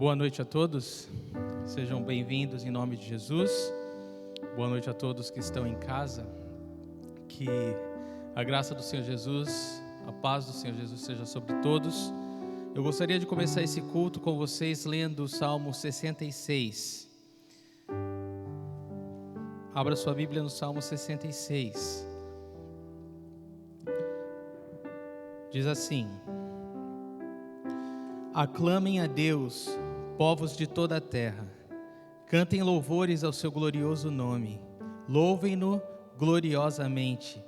Boa noite a todos, sejam bem-vindos em nome de Jesus. Boa noite a todos que estão em casa. Que a graça do Senhor Jesus, a paz do Senhor Jesus seja sobre todos. Eu gostaria de começar esse culto com vocês lendo o Salmo 66. Abra sua Bíblia no Salmo 66. Diz assim: aclamem a Deus, povos de toda a terra, cantem louvores ao seu glorioso nome, louvem-no gloriosamente.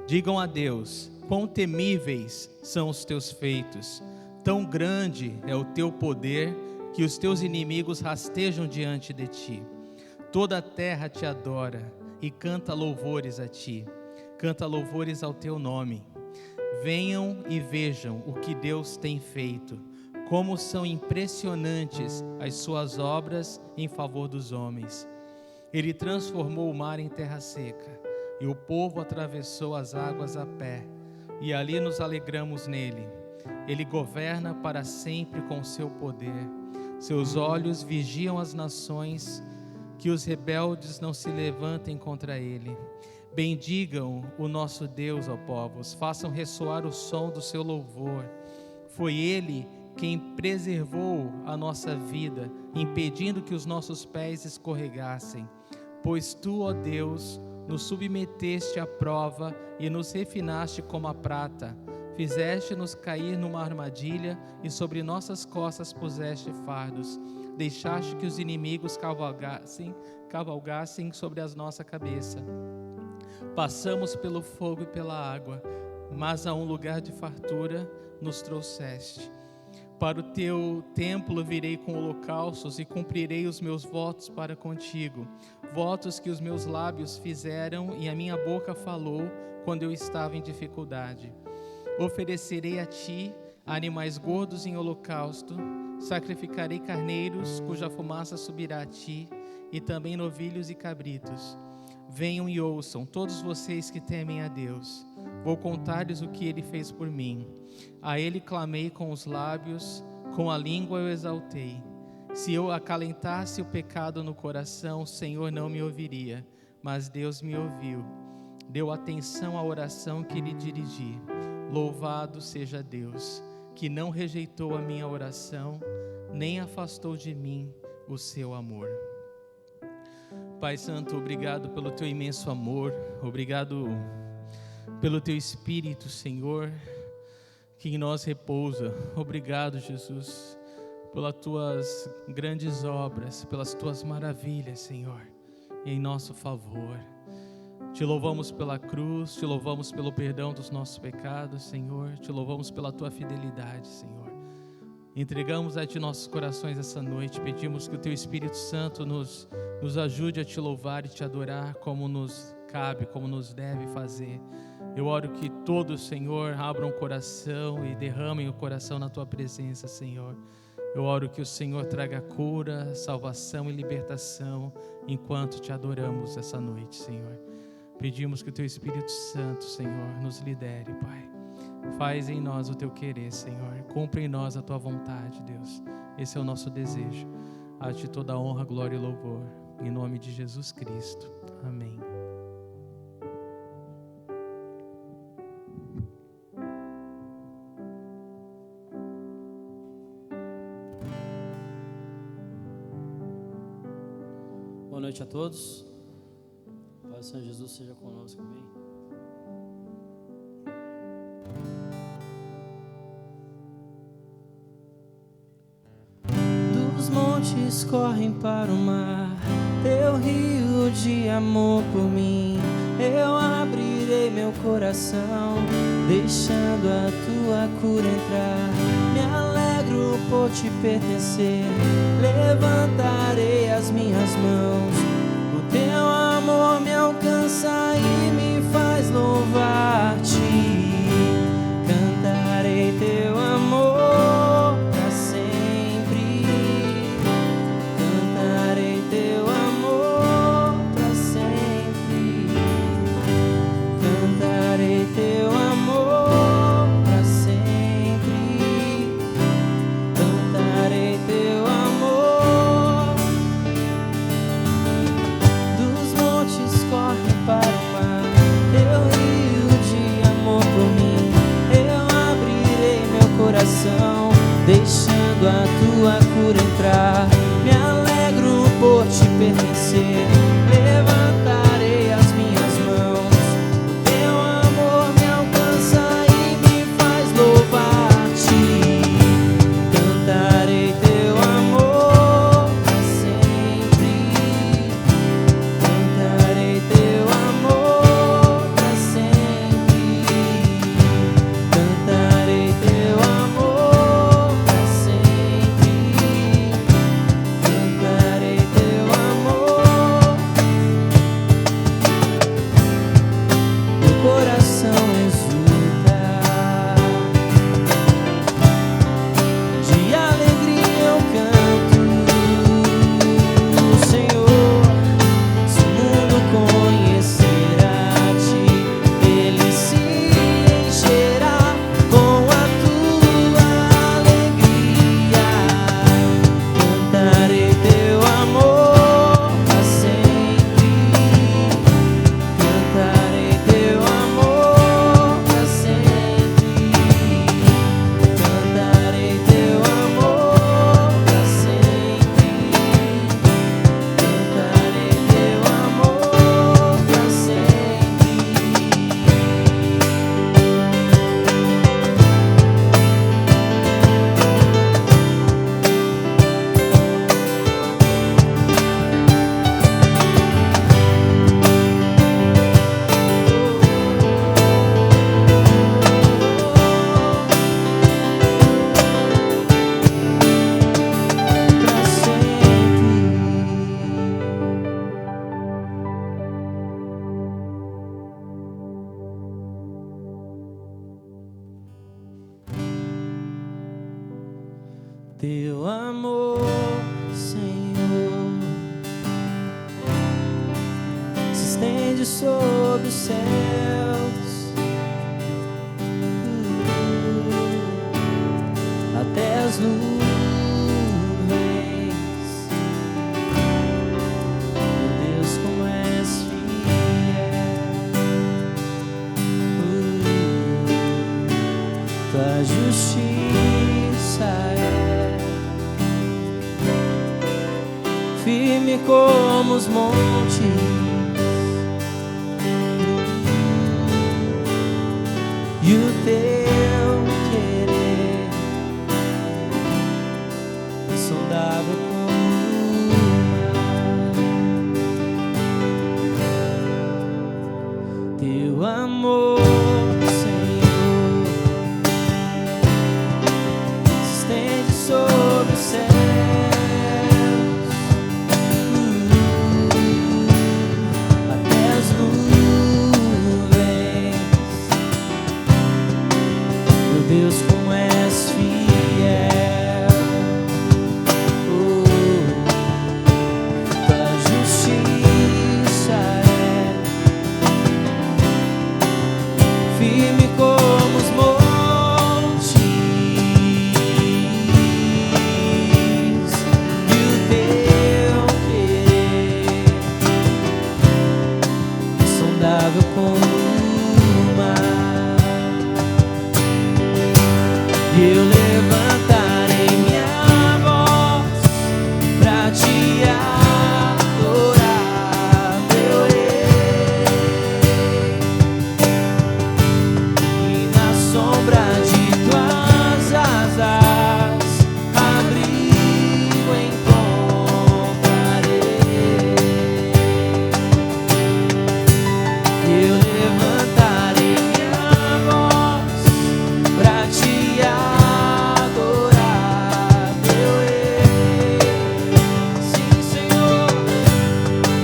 Digam a Deus, quão temíveis são os teus feitos, tão grande é o teu poder, que os teus inimigos rastejam diante de ti. Toda a terra te adora e canta louvores a ti, canta louvores ao teu nome. Venham e vejam o que Deus tem feito, como são impressionantes as suas obras em favor dos homens. Ele transformou o mar em terra seca, e o povo atravessou as águas a pé, e ali nos alegramos nele. Ele governa para sempre com seu poder. Seus olhos vigiam as nações, que os rebeldes não se levantem contra ele. Bendigam o nosso Deus, ó povos, façam ressoar o som do seu louvor. Foi ele quem preservou a nossa vida, impedindo que os nossos pés escorregassem. Pois tu, ó Deus, nos submeteste à prova e nos refinaste como a prata. Fizeste-nos cair numa armadilha e sobre nossas costas puseste fardos. Deixaste que os inimigos cavalgassem sobre a nossa cabeça. Passamos pelo fogo e pela água, mas a um lugar de fartura nos trouxeste. Para o teu templo virei com holocaustos e cumprirei os meus votos para contigo, votos que os meus lábios fizeram e a minha boca falou quando eu estava em dificuldade. Oferecerei a ti animais gordos em holocausto, sacrificarei carneiros cuja fumaça subirá a ti, e também novilhos e cabritos. Venham e ouçam, todos vocês que temem a Deus. Vou contar-lhes o que Ele fez por mim. A Ele clamei com os lábios, com a língua eu exaltei. Se eu acalentasse o pecado no coração, o Senhor não me ouviria, mas Deus me ouviu. Deu atenção à oração que lhe dirigi. Louvado seja Deus, que não rejeitou a minha oração, nem afastou de mim o seu amor. Pai Santo, obrigado pelo teu imenso amor, obrigado pelo teu Espírito, Senhor, que em nós repousa. Obrigado, Jesus, pelas tuas grandes obras, pelas tuas maravilhas, Senhor, em nosso favor. Te louvamos pela cruz, te louvamos pelo perdão dos nossos pecados, Senhor, te louvamos pela tua fidelidade, Senhor. Entregamos a ti nossos corações essa noite, pedimos que o teu Espírito Santo nos ajude a te louvar e te adorar como nos cabe, como nos deve fazer. Eu oro que todos, Senhor, abram o coração e derramem o coração na tua presença, Senhor. Eu oro que o Senhor traga cura, salvação e libertação enquanto te adoramos essa noite, Senhor. Pedimos que o teu Espírito Santo, Senhor, nos lidere, Pai. Faz em nós o teu querer, Senhor. Cumpre em nós a tua vontade, Deus. Esse é o nosso desejo. A ti toda a honra, glória e louvor. Em nome de Jesus Cristo. Amém. Boa noite a todos. Pai do Senhor Jesus seja conosco, amém. Dos montes correm para o mar, teu rio de amor por mim. Eu abrirei meu coração, deixando a tua cura entrar. Me alegro por te pertencer, levantarei as minhas mãos. O teu amor me alcança e me faz louvar-te. Cantarei teu amor pra sempre. Cantarei teu amor pra sempre. Cantarei teu amor pra sempre. Cantarei teu amor. estende sobre os céus. Até as nuvens, meu Deus, como és fiel. Tua justiça é firme como os montes, e o teu querer insondável como o mar. Teu amor, Senhor, se estende sobre os céus. Deus, como és fiel. Tua justiça é firme como os montes, e o teu querer insondável como o mar. Eu levantarei minha voz pra te adorar, meu Rei, e na sombra de tuas asas abrigo encontrarei. Eu levantarei minha voz pra te adorar, meu Rei. Sim, Senhor,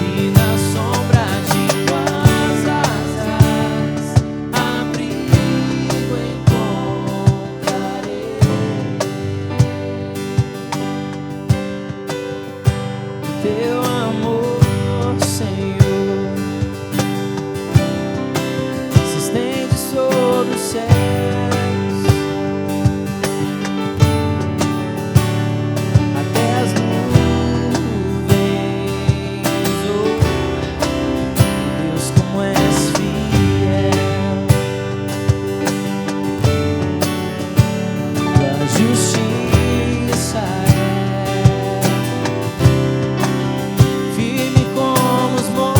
e na sombra de tuas asas abrigo encontrarei. Teu amor, Senhor, se estende sobre os céus, até as nuvens. Oh, Deus, como és fiel. Tua justiça é firme como os montes,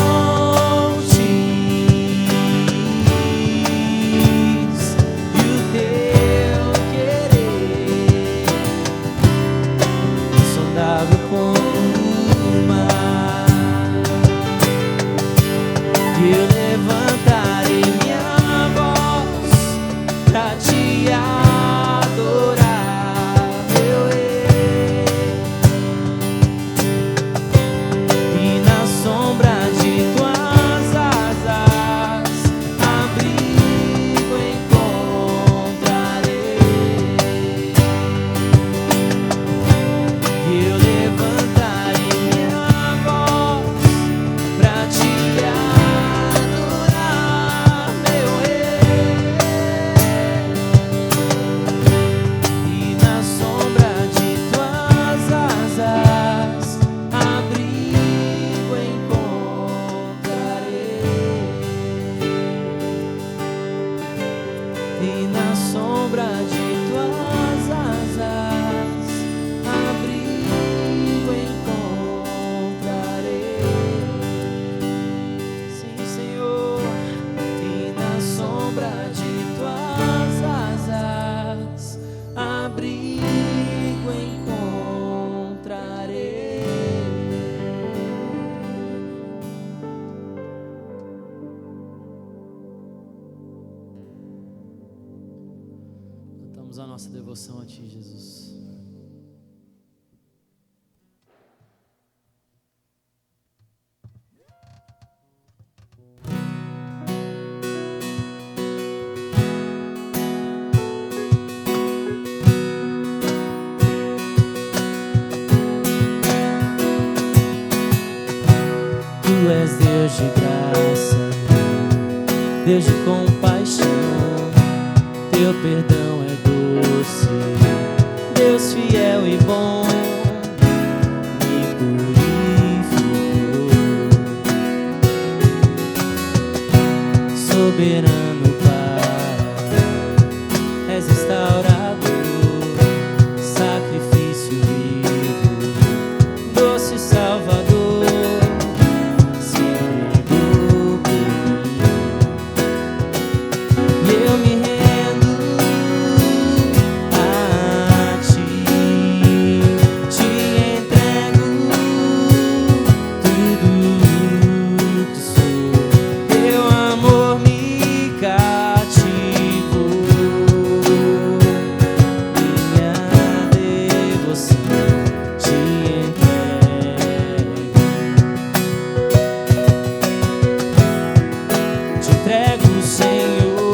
e o teu querer insondável como o mar. Eu levantarei minha voz pra te adorar, meu Rei, e na sombra de tuas asas abrigo encontrarei. Eu levantarei minha voz pra te adorar, meu Rei, e na sombra de tuas asas abrigo encontrarei. E na sombra de tuas asas abrigo encontrarei. Sim, Senhor, e na sombra de tuas asas abrigo encontrarei. Cantamos a nossa devoção a Ti, Jesus. Tu és Deus de graça, Deus de compaixão, teu perdão é doce. Deus fiel e bom, me purificou. Soberano Pai, és restaurador, sacrifício vivo, doce Salvador, se entregou por mim. E eu me rendo a ti, te entrego tudo que sou. Teu amor me cativou, minha devoção te entrego, Senhor.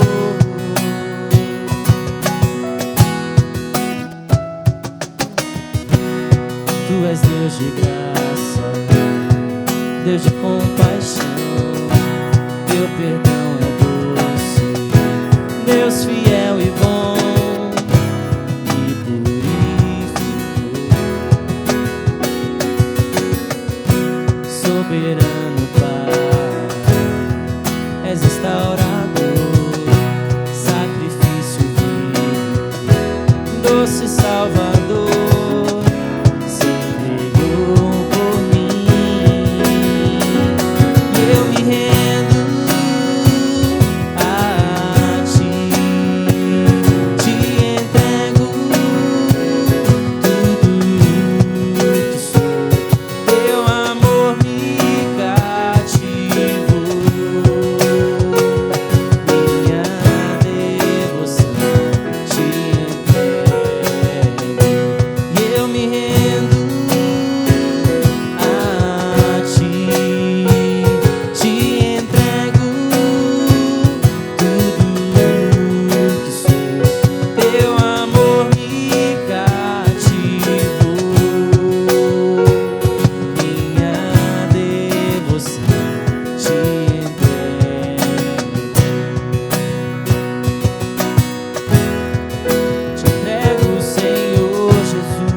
Tu és Deus de graça, Deus de compaixão, teu perdão é doce, Deus fiel e bom, me purificou. Soberano Pai, és restaurador, sacrifício vivo, doce Salvador, se entregou por mim. E eu me rendo a ti, te entrego tudo que sou. Teu amor me cativou, minha devoção te entrego. E eu me rendo a ti, te entrego tudo que sou. Teu amor me cativou, minha devoção te entrego, Senhor Jesus.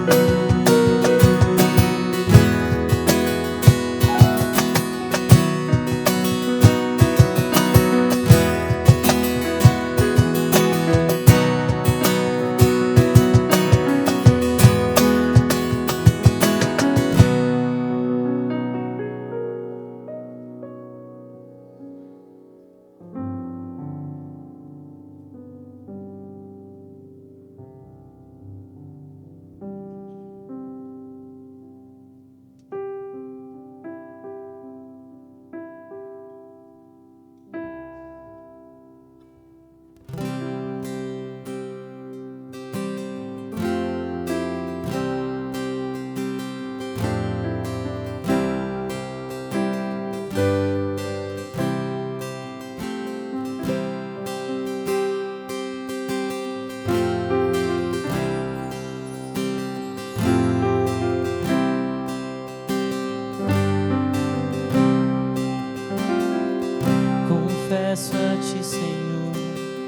Confesso a ti, Senhor,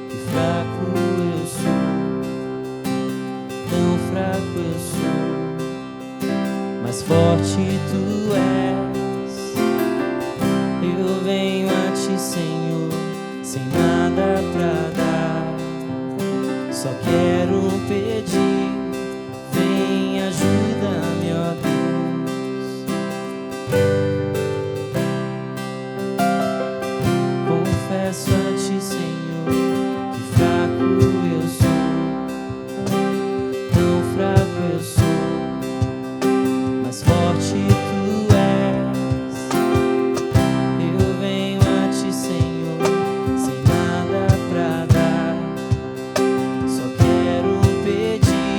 que fraco eu sou, tão fraco eu sou, mas forte tu és. Eu venho a ti, Senhor, sem nada pra dar, só quero pedir, vem, ajuda-me, ó Deus. Confesso a ti, Senhor, que fraco eu sou, tão fraco eu sou, mas forte tu és. Eu venho a ti, Senhor, sem nada pra dar, só quero pedir,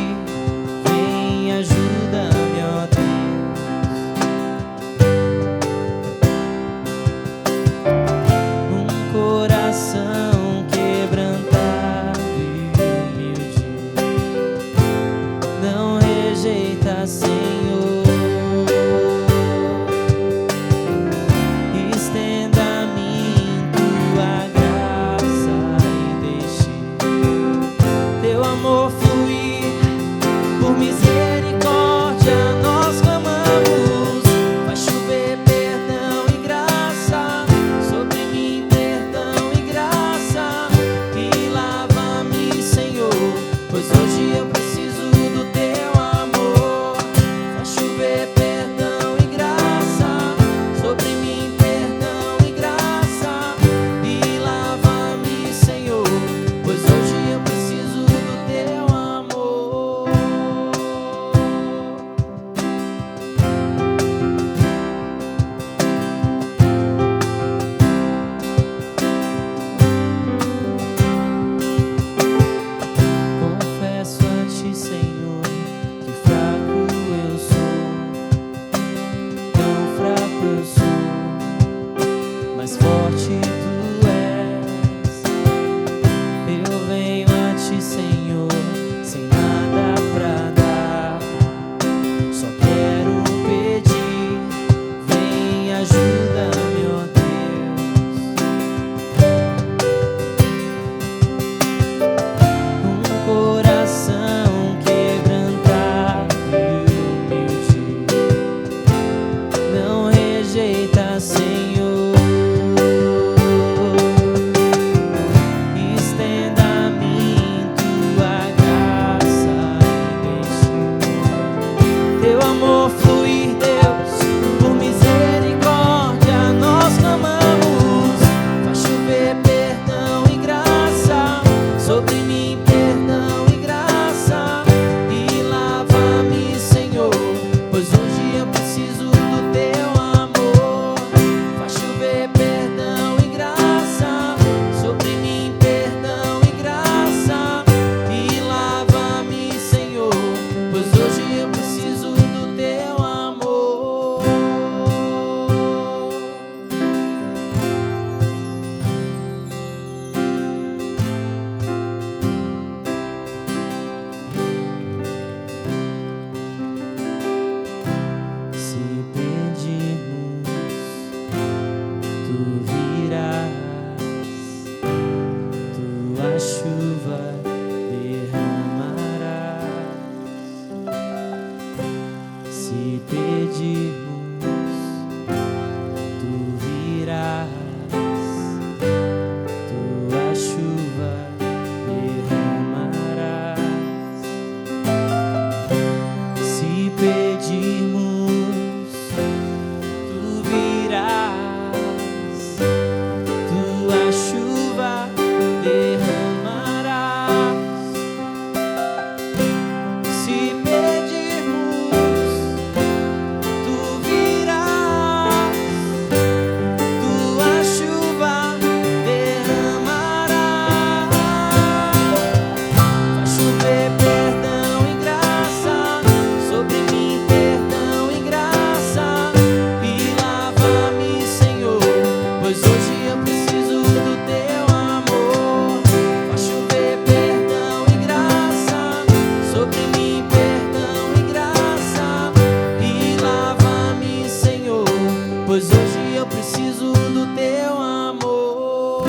pois hoje eu preciso do teu amor.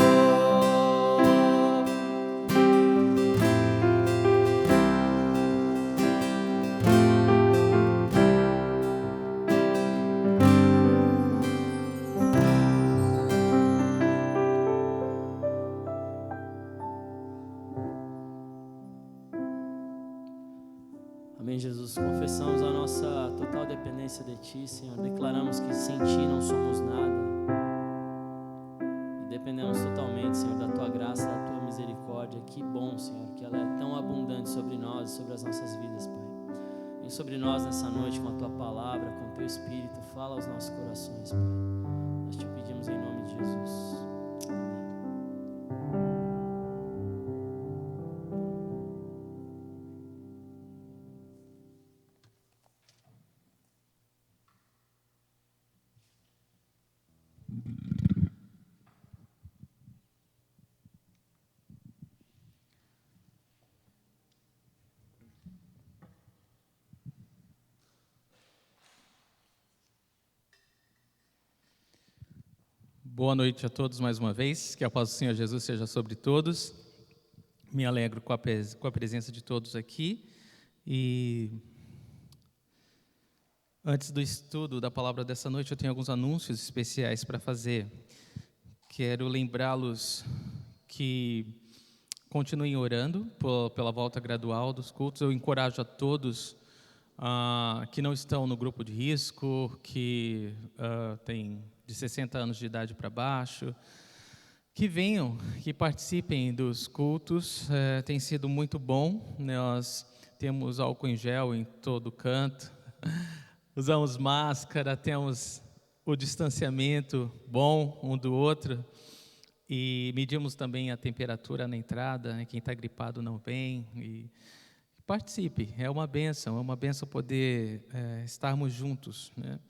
Amém, Jesus. Confessamos a nossa total dependência de Ti, Senhor. Declaramos que sem Ti não somos nada. E dependemos totalmente, Senhor, da Tua graça, da Tua misericórdia. Que bom, Senhor, que ela é tão abundante sobre nós e sobre as nossas vidas, Pai. Vem sobre nós nessa noite com a Tua palavra, com o Teu Espírito. Fala aos nossos corações, Pai. Nós Te pedimos em nome de Jesus. Boa noite a todos mais uma vez, que a paz do Senhor Jesus seja sobre todos. Me alegro com a presença de todos aqui. E antes do estudo da palavra dessa noite, eu tenho alguns anúncios especiais para fazer. Quero lembrá-los que continuem orando pela volta gradual dos cultos. Eu encorajo a todos que não estão no grupo de risco, que têm de 60 anos de idade para baixo, que venham, que participem dos cultos. Tem sido muito bom. Nós temos álcool em gel em todo canto, usamos máscara, temos o distanciamento bom um do outro e medimos também a temperatura na entrada, né? Quem está gripado não vem. E participe, é uma bênção poder estarmos juntos, né?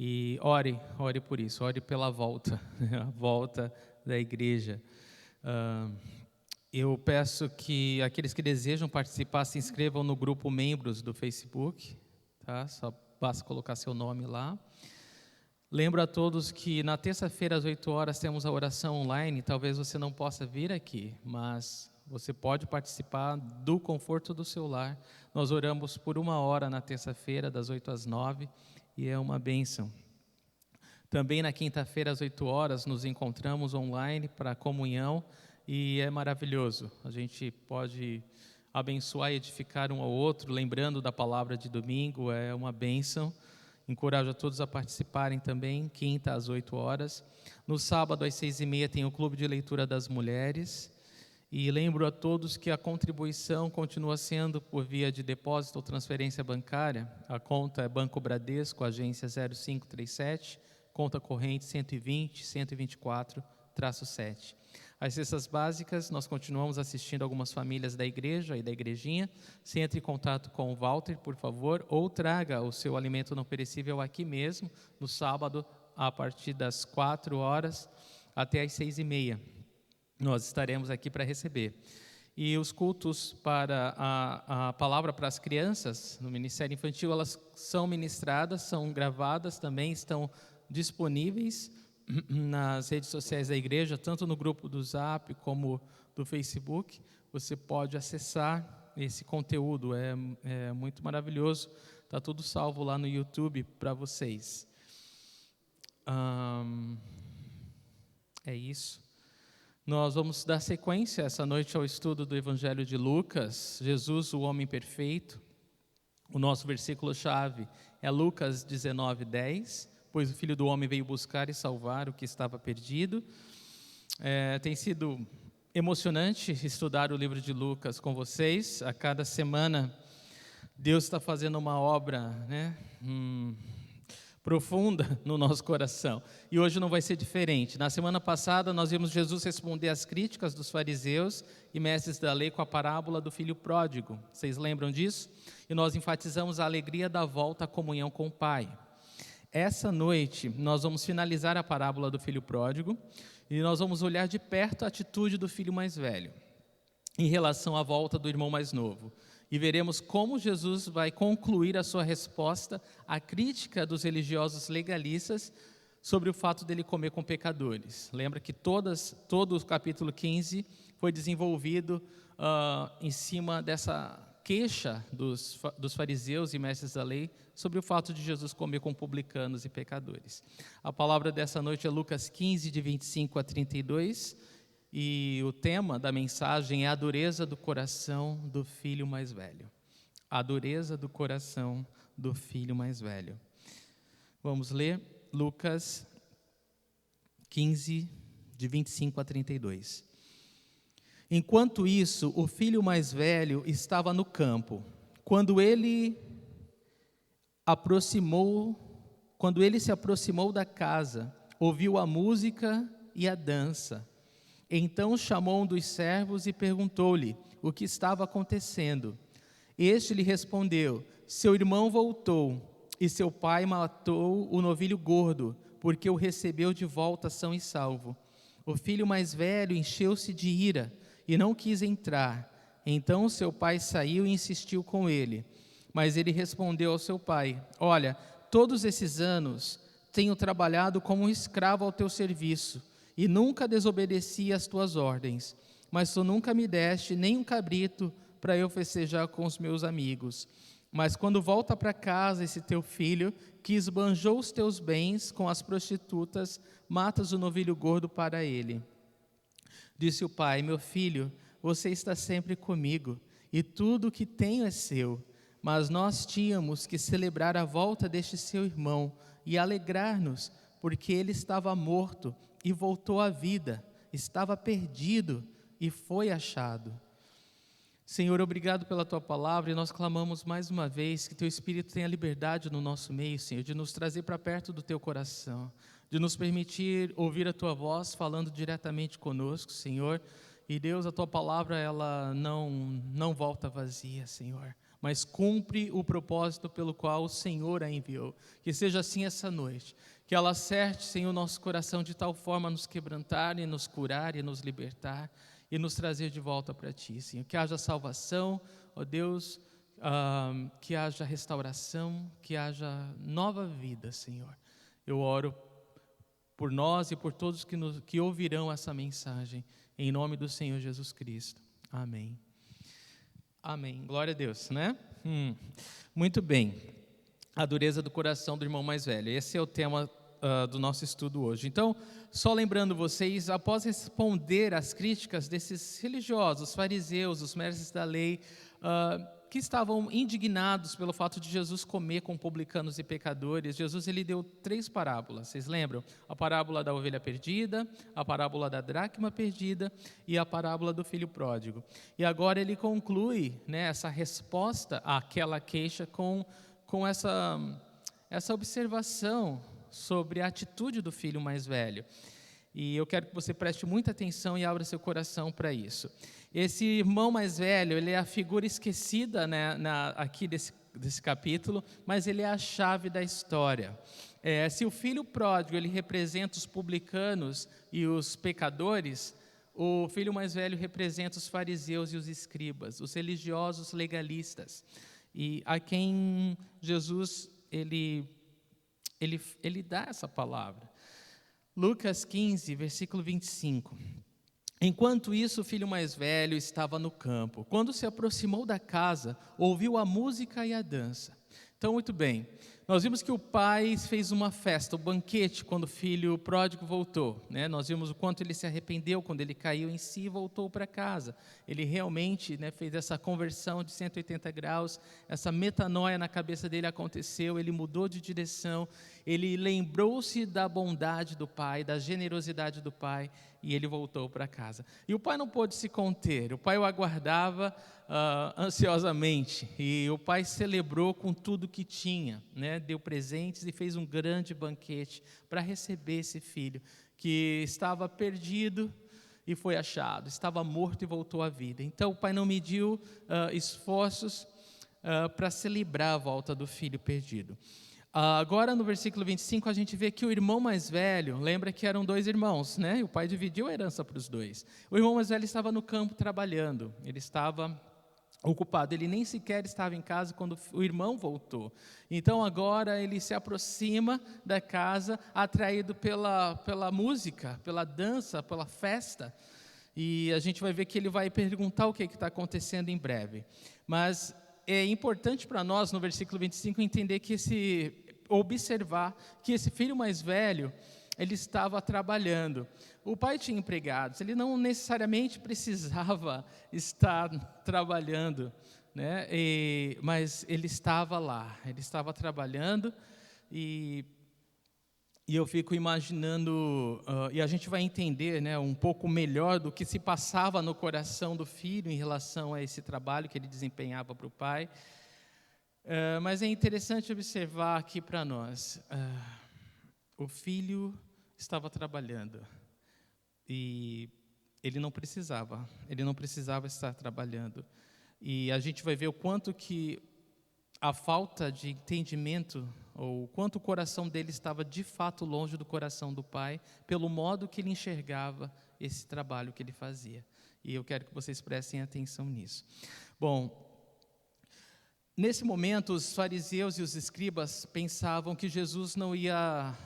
E ore por isso, ore pela volta, a volta da igreja. Eu peço que aqueles que desejam participar se inscrevam no grupo Membros do Facebook, tá? Só basta colocar seu nome lá. Lembro a todos que na terça-feira às 8 horas temos a oração online. Talvez você não possa vir aqui, mas você pode participar do conforto do seu lar. Nós oramos por 1 hora na terça-feira, das 8 às 9, e é uma bênção. Também na quinta-feira, às 8 horas, nos encontramos online para comunhão, e é maravilhoso. A gente pode abençoar e edificar um ao outro, lembrando da palavra de domingo, é uma bênção. Encorajo a todos a participarem também, quinta às 8 horas. No sábado, às 6h30, tem o Clube de Leitura das Mulheres. E lembro a todos que a contribuição continua sendo por via de depósito ou transferência bancária. A conta é Banco Bradesco, agência 0537, conta corrente 120-124-7. As cestas básicas, nós continuamos assistindo algumas famílias da igreja e da igrejinha. Se entre em contato com o Walter, por favor, ou traga o seu alimento não perecível aqui mesmo, no sábado, a partir das 4 horas até as 6h30. Nós estaremos aqui para receber. E os cultos para a palavra para as crianças, no Ministério Infantil, elas são ministradas, são gravadas também, estão disponíveis nas redes sociais da igreja, tanto no grupo do Zap como do Facebook. Você pode acessar esse conteúdo, é muito maravilhoso. Está tudo salvo lá no YouTube para vocês. É isso. Nós vamos dar sequência essa noite ao estudo do Evangelho de Lucas, Jesus, o homem perfeito. O nosso versículo-chave é Lucas 19:10, pois o Filho do Homem veio buscar e salvar o que estava perdido. Tem sido emocionante estudar o livro de Lucas com vocês. A cada semana, Deus está fazendo uma obra, né? Profunda no nosso coração, e hoje não vai ser diferente. Na semana passada nós vimos Jesus responder às críticas dos fariseus e mestres da lei com a parábola do filho pródigo. Vocês lembram disso? E nós enfatizamos a alegria da volta à comunhão com o Pai. Essa noite nós vamos finalizar a parábola do filho pródigo e nós vamos olhar de perto a atitude do filho mais velho em relação à volta do irmão mais novo. E veremos como Jesus vai concluir a sua resposta à crítica dos religiosos legalistas sobre o fato dele comer com pecadores. Lembra que todo o capítulo 15 foi desenvolvido em cima dessa queixa dos fariseus e mestres da lei sobre o fato de Jesus comer com publicanos e pecadores. A palavra dessa noite é Lucas 15, de 25 a 32, e o tema da mensagem é a dureza do coração do filho mais velho. A dureza do coração do filho mais velho. Vamos ler Lucas 15, de 25 a 32. Enquanto isso, o filho mais velho estava no campo. Quando ele se aproximou da casa, ouviu a música e a dança. Então chamou um dos servos e perguntou-lhe o que estava acontecendo. Este lhe respondeu: seu irmão voltou, e seu pai matou o novilho gordo, porque o recebeu de volta são e salvo. O filho mais velho encheu-se de ira e não quis entrar. Então seu pai saiu e insistiu com ele. Mas ele respondeu ao seu pai: olha, todos esses anos tenho trabalhado como um escravo ao teu serviço, e nunca desobedeci às tuas ordens. Mas tu nunca me deste nem um cabrito para eu festejar com os meus amigos. Mas quando volta para casa esse teu filho, que esbanjou os teus bens com as prostitutas, matas o novilho gordo para ele. Disse o pai: meu filho, você está sempre comigo, e tudo o que tenho é seu. Mas nós tínhamos que celebrar a volta deste seu irmão e alegrar-nos, porque ele estava morto e voltou à vida, estava perdido e foi achado. Senhor, obrigado pela Tua palavra, e nós clamamos mais uma vez que Teu Espírito tenha liberdade no nosso meio, Senhor, de nos trazer para perto do Teu coração, de nos permitir ouvir a Tua voz falando diretamente conosco, Senhor. E Deus, a Tua palavra, ela não volta vazia, Senhor, mas cumpre o propósito pelo qual o Senhor a enviou. Que seja assim essa noite, que ela acerte, Senhor, o nosso coração de tal forma a nos quebrantar e nos curar e nos libertar e nos trazer de volta para Ti, Senhor. Que haja salvação, ó Deus, que haja restauração, que haja nova vida, Senhor. Eu oro por nós e por todos que ouvirão essa mensagem, em nome do Senhor Jesus Cristo. Amém. Amém. Glória a Deus, né? Muito bem. A dureza do coração do irmão mais velho. Esse é o tema do nosso estudo hoje. Então, só lembrando vocês, após responder às críticas desses religiosos, fariseus, os mestres da lei, que estavam indignados pelo fato de Jesus comer com publicanos e pecadores, Jesus ele deu 3 parábolas, vocês lembram? A parábola da ovelha perdida, a parábola da dracma perdida e a parábola do filho pródigo. E agora ele conclui, né, essa resposta àquela queixa com essa observação sobre a atitude do filho mais velho. E eu quero que você preste muita atenção e abra seu coração para isso. Esse irmão mais velho, ele é a figura esquecida, né, aqui desse capítulo, mas ele é a chave da história. Se o filho pródigo ele representa os publicanos e os pecadores, o filho mais velho representa os fariseus e os escribas, os religiosos legalistas, e a quem Jesus ele dá essa palavra. Lucas 15, versículo 25. Enquanto isso, o filho mais velho estava no campo. Quando se aproximou da casa, ouviu a música e a dança. Então, muito bem, nós vimos que o pai fez uma festa, um banquete, quando o filho pródigo voltou, né? Nós vimos o quanto ele se arrependeu quando ele caiu em si e voltou para casa. Ele realmente, né, fez essa conversão de 180 graus, essa metanoia na cabeça dele aconteceu, ele mudou de direção, ele lembrou-se da bondade do pai, da generosidade do pai, e ele voltou para casa. E o pai não pôde se conter, o pai o aguardava ansiosamente, e o pai celebrou com tudo que tinha, né? Deu presentes e fez um grande banquete para receber esse filho que estava perdido e foi achado, estava morto e voltou à vida. Então o pai não mediu esforços para celebrar a volta do filho perdido. Agora no versículo 25 a gente vê que o irmão mais velho, lembra que eram 2 irmãos, né? O pai dividiu a herança para os 2. O irmão mais velho estava no campo trabalhando, ele estava ocupado. Ele nem sequer estava em casa quando o irmão voltou. Então agora ele se aproxima da casa, atraído pela música, pela dança, pela festa. E a gente vai ver que ele vai perguntar o que está acontecendo em breve. Mas é importante para nós, no versículo 25, entender que observar que esse filho mais velho, ele estava trabalhando. O pai tinha empregados, ele não necessariamente precisava estar trabalhando, né? Mas ele estava lá, ele estava trabalhando, e eu fico imaginando, e a gente vai entender, né, um pouco melhor do que se passava no coração do filho em relação a esse trabalho que ele desempenhava para o pai. Mas é interessante observar aqui para nós, o filho estava trabalhando, e ele não precisava estar trabalhando. E a gente vai ver o quanto que a falta de entendimento, ou o quanto o coração dele estava de fato longe do coração do pai, pelo modo que ele enxergava esse trabalho que ele fazia. E eu quero que vocês prestem atenção nisso. Bom, nesse momento, os fariseus e os escribas pensavam que Jesus não ia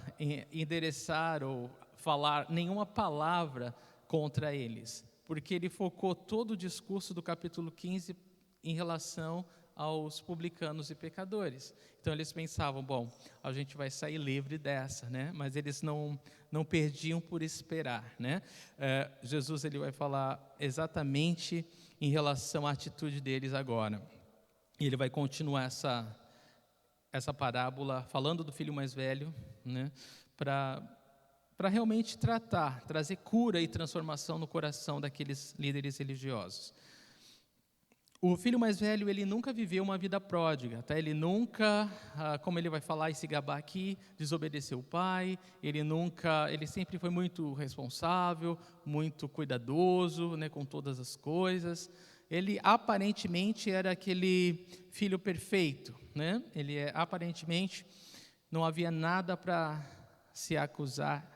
endereçar ou falar nenhuma palavra contra eles, porque ele focou todo o discurso do capítulo 15 em relação aos publicanos e pecadores. Então eles pensavam, bom, a gente vai sair livre dessa, né? Mas eles não perdiam por esperar, né? Jesus ele vai falar exatamente em relação à atitude deles agora. E ele vai continuar essa parábola falando do filho mais velho, né, para realmente trazer cura e transformação no coração daqueles líderes religiosos. O filho mais velho, ele nunca viveu uma vida pródiga, tá? Ele nunca, como ele vai falar e se gabar aqui, desobedeceu o pai. Ele sempre foi muito responsável, muito cuidadoso, né, com todas as coisas. Ele aparentemente era aquele filho perfeito, né? Aparentemente não havia nada para se acusar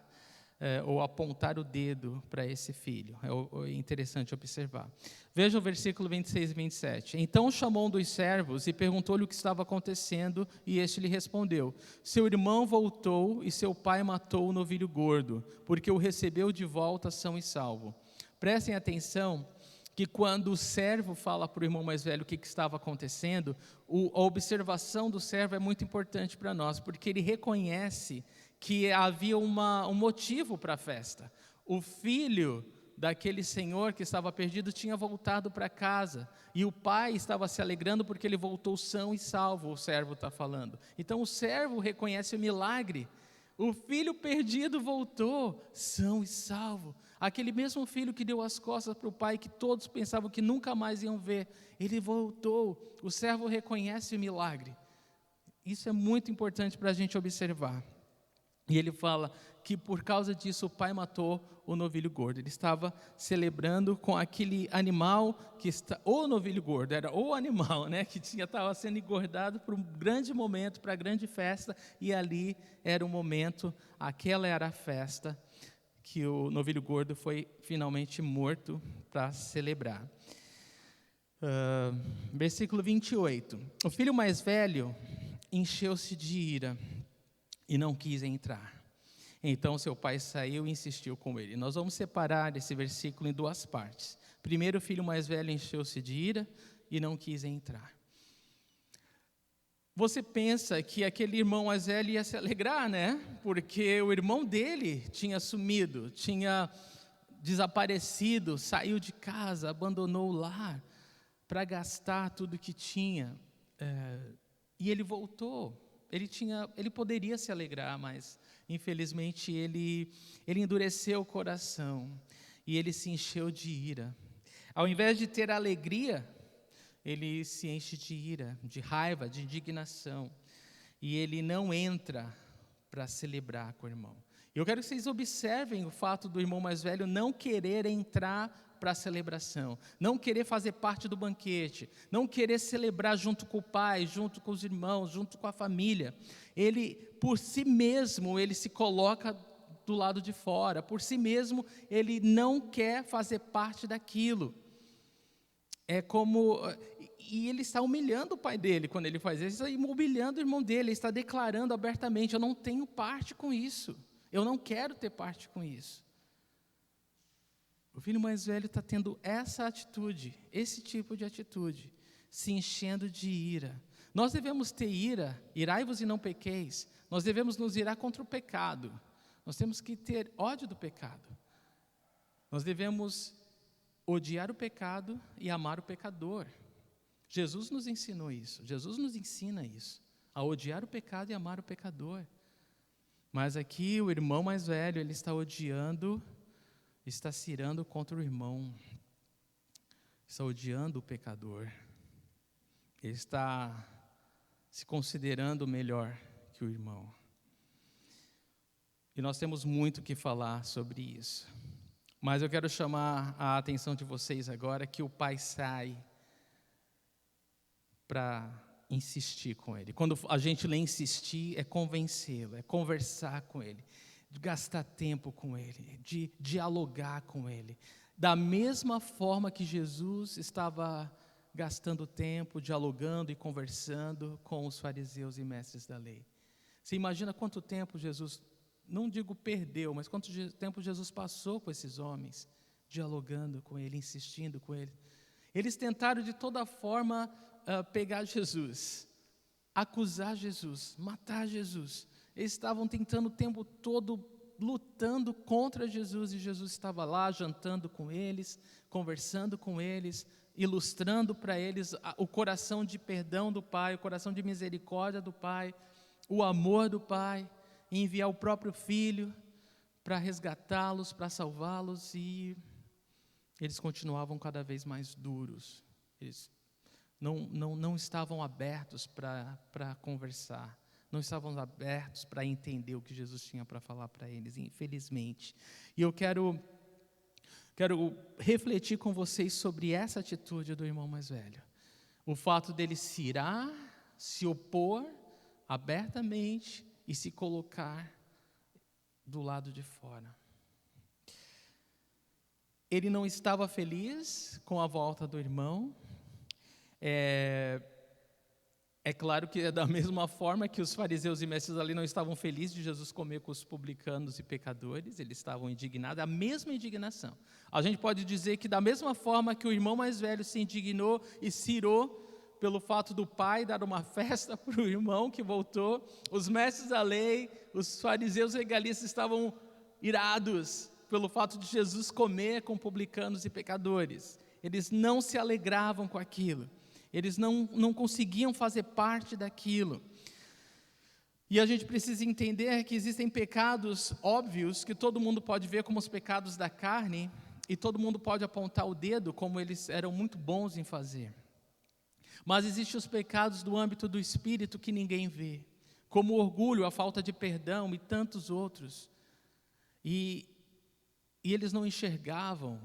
ou apontar o dedo para esse filho. É interessante observar. Veja o versículo 26 e 27. Então chamou um dos servos e perguntou-lhe o que estava acontecendo, e este lhe respondeu: seu irmão voltou e seu pai matou o novilho gordo, porque o recebeu de volta são e salvo. Prestem atenção que quando o servo fala para o irmão mais velho o que estava acontecendo, a observação do servo é muito importante para nós, porque ele reconhece que havia um motivo para a festa. O filho daquele senhor que estava perdido tinha voltado para casa, e o pai estava se alegrando porque ele voltou são e salvo, o servo está falando. Então o servo reconhece o milagre. O filho perdido voltou são e salvo. Aquele mesmo filho que deu as costas para o pai, que todos pensavam que nunca mais iam ver, ele voltou. O servo reconhece o milagre. Isso é muito importante para a gente observar. E ele fala que por causa disso o pai matou o novilho gordo. Ele estava celebrando com aquele animal o novilho gordo, era o animal, né, que estava sendo engordado para um grande momento, para a grande festa, e ali era o momento, aquela era a festa, que o novilho gordo foi finalmente morto para celebrar. Versículo 28. O filho mais velho encheu-se de ira e não quis entrar. Então seu pai saiu e insistiu com ele. Nós vamos separar esse versículo em duas partes. Primeiro, o filho mais velho encheu-se de ira e não quis entrar. Você pensa que aquele irmão mais velho ia se alegrar, né? Porque o irmão dele tinha sumido, tinha desaparecido, saiu de casa, abandonou o lar para gastar tudo que tinha. E ele voltou. Ele poderia se alegrar, mas infelizmente ele endureceu o coração e ele se encheu de ira. Ao invés de ter alegria, ele se enche de ira, de raiva, de indignação, e ele não entra para celebrar com o irmão. Eu quero que vocês observem o fato do irmão mais velho não querer entrar para a celebração, não querer fazer parte do banquete, não querer celebrar junto com o pai, junto com os irmãos, junto com a família. Ele, por si mesmo, ele se coloca do lado de fora, por si mesmo, ele não quer fazer parte daquilo. E ele está humilhando o pai dele quando ele faz isso, ele está humilhando o irmão dele, ele está declarando abertamente: eu não tenho parte com isso, eu não quero ter parte com isso. O filho mais velho está tendo essa atitude, esse tipo de atitude, se enchendo de ira. Nós devemos ter ira, irai-vos e não pequeis. Nós devemos nos irar contra o pecado. Nós temos que ter ódio do pecado. Nós devemos odiar o pecado e amar o pecador. Jesus nos ensinou isso, Jesus nos ensina isso, a odiar o pecado e amar o pecador. Mas aqui o irmão mais velho, ele está odiando, está se irando contra o irmão, está odiando o pecador, ele está se considerando melhor que o irmão. E nós temos muito que falar sobre isso, mas eu quero chamar a atenção de vocês agora que o pai sai para insistir com ele. Quando a gente lê insistir, é convencê-lo, é conversar com ele, de gastar tempo com ele, de dialogar com ele, da mesma forma que Jesus estava gastando tempo, dialogando e conversando com os fariseus e mestres da lei. Você imagina quanto tempo Jesus, não digo perdeu, mas quanto tempo Jesus passou com esses homens, dialogando com ele, insistindo com ele. Eles tentaram de toda forma pegar Jesus, acusar Jesus, matar Jesus. Eles estavam tentando o tempo todo, lutando contra Jesus, e Jesus estava lá jantando com eles, conversando com eles, ilustrando para eles o coração de perdão do Pai, o coração de misericórdia do Pai, o amor do Pai, e enviar o próprio Filho para resgatá-los, para salvá-los, e eles continuavam cada vez mais duros. Eles não estavam abertos para conversar, não estavam abertos para entender o que Jesus tinha para falar para eles, infelizmente. E eu quero refletir com vocês sobre essa atitude do irmão mais velho. O fato dele se irar, se opor abertamente e se colocar do lado de fora. Ele não estava feliz com a volta do irmão. É claro que é da mesma forma que os fariseus e mestres ali não estavam felizes de Jesus comer com os publicanos e pecadores, eles estavam indignados, a mesma indignação. A gente pode dizer que da mesma forma que o irmão mais velho se indignou e se irou pelo fato do pai dar uma festa para o irmão que voltou, os mestres da lei, os fariseus legalistas estavam irados pelo fato de Jesus comer com publicanos e pecadores. Eles não se alegravam com aquilo. Eles não conseguiam fazer parte daquilo. E a gente precisa entender que existem pecados óbvios que todo mundo pode ver como os pecados da carne, e todo mundo pode apontar o dedo como eles eram muito bons em fazer. Mas existem os pecados do âmbito do espírito que ninguém vê, como o orgulho, a falta de perdão e tantos outros. E eles não enxergavam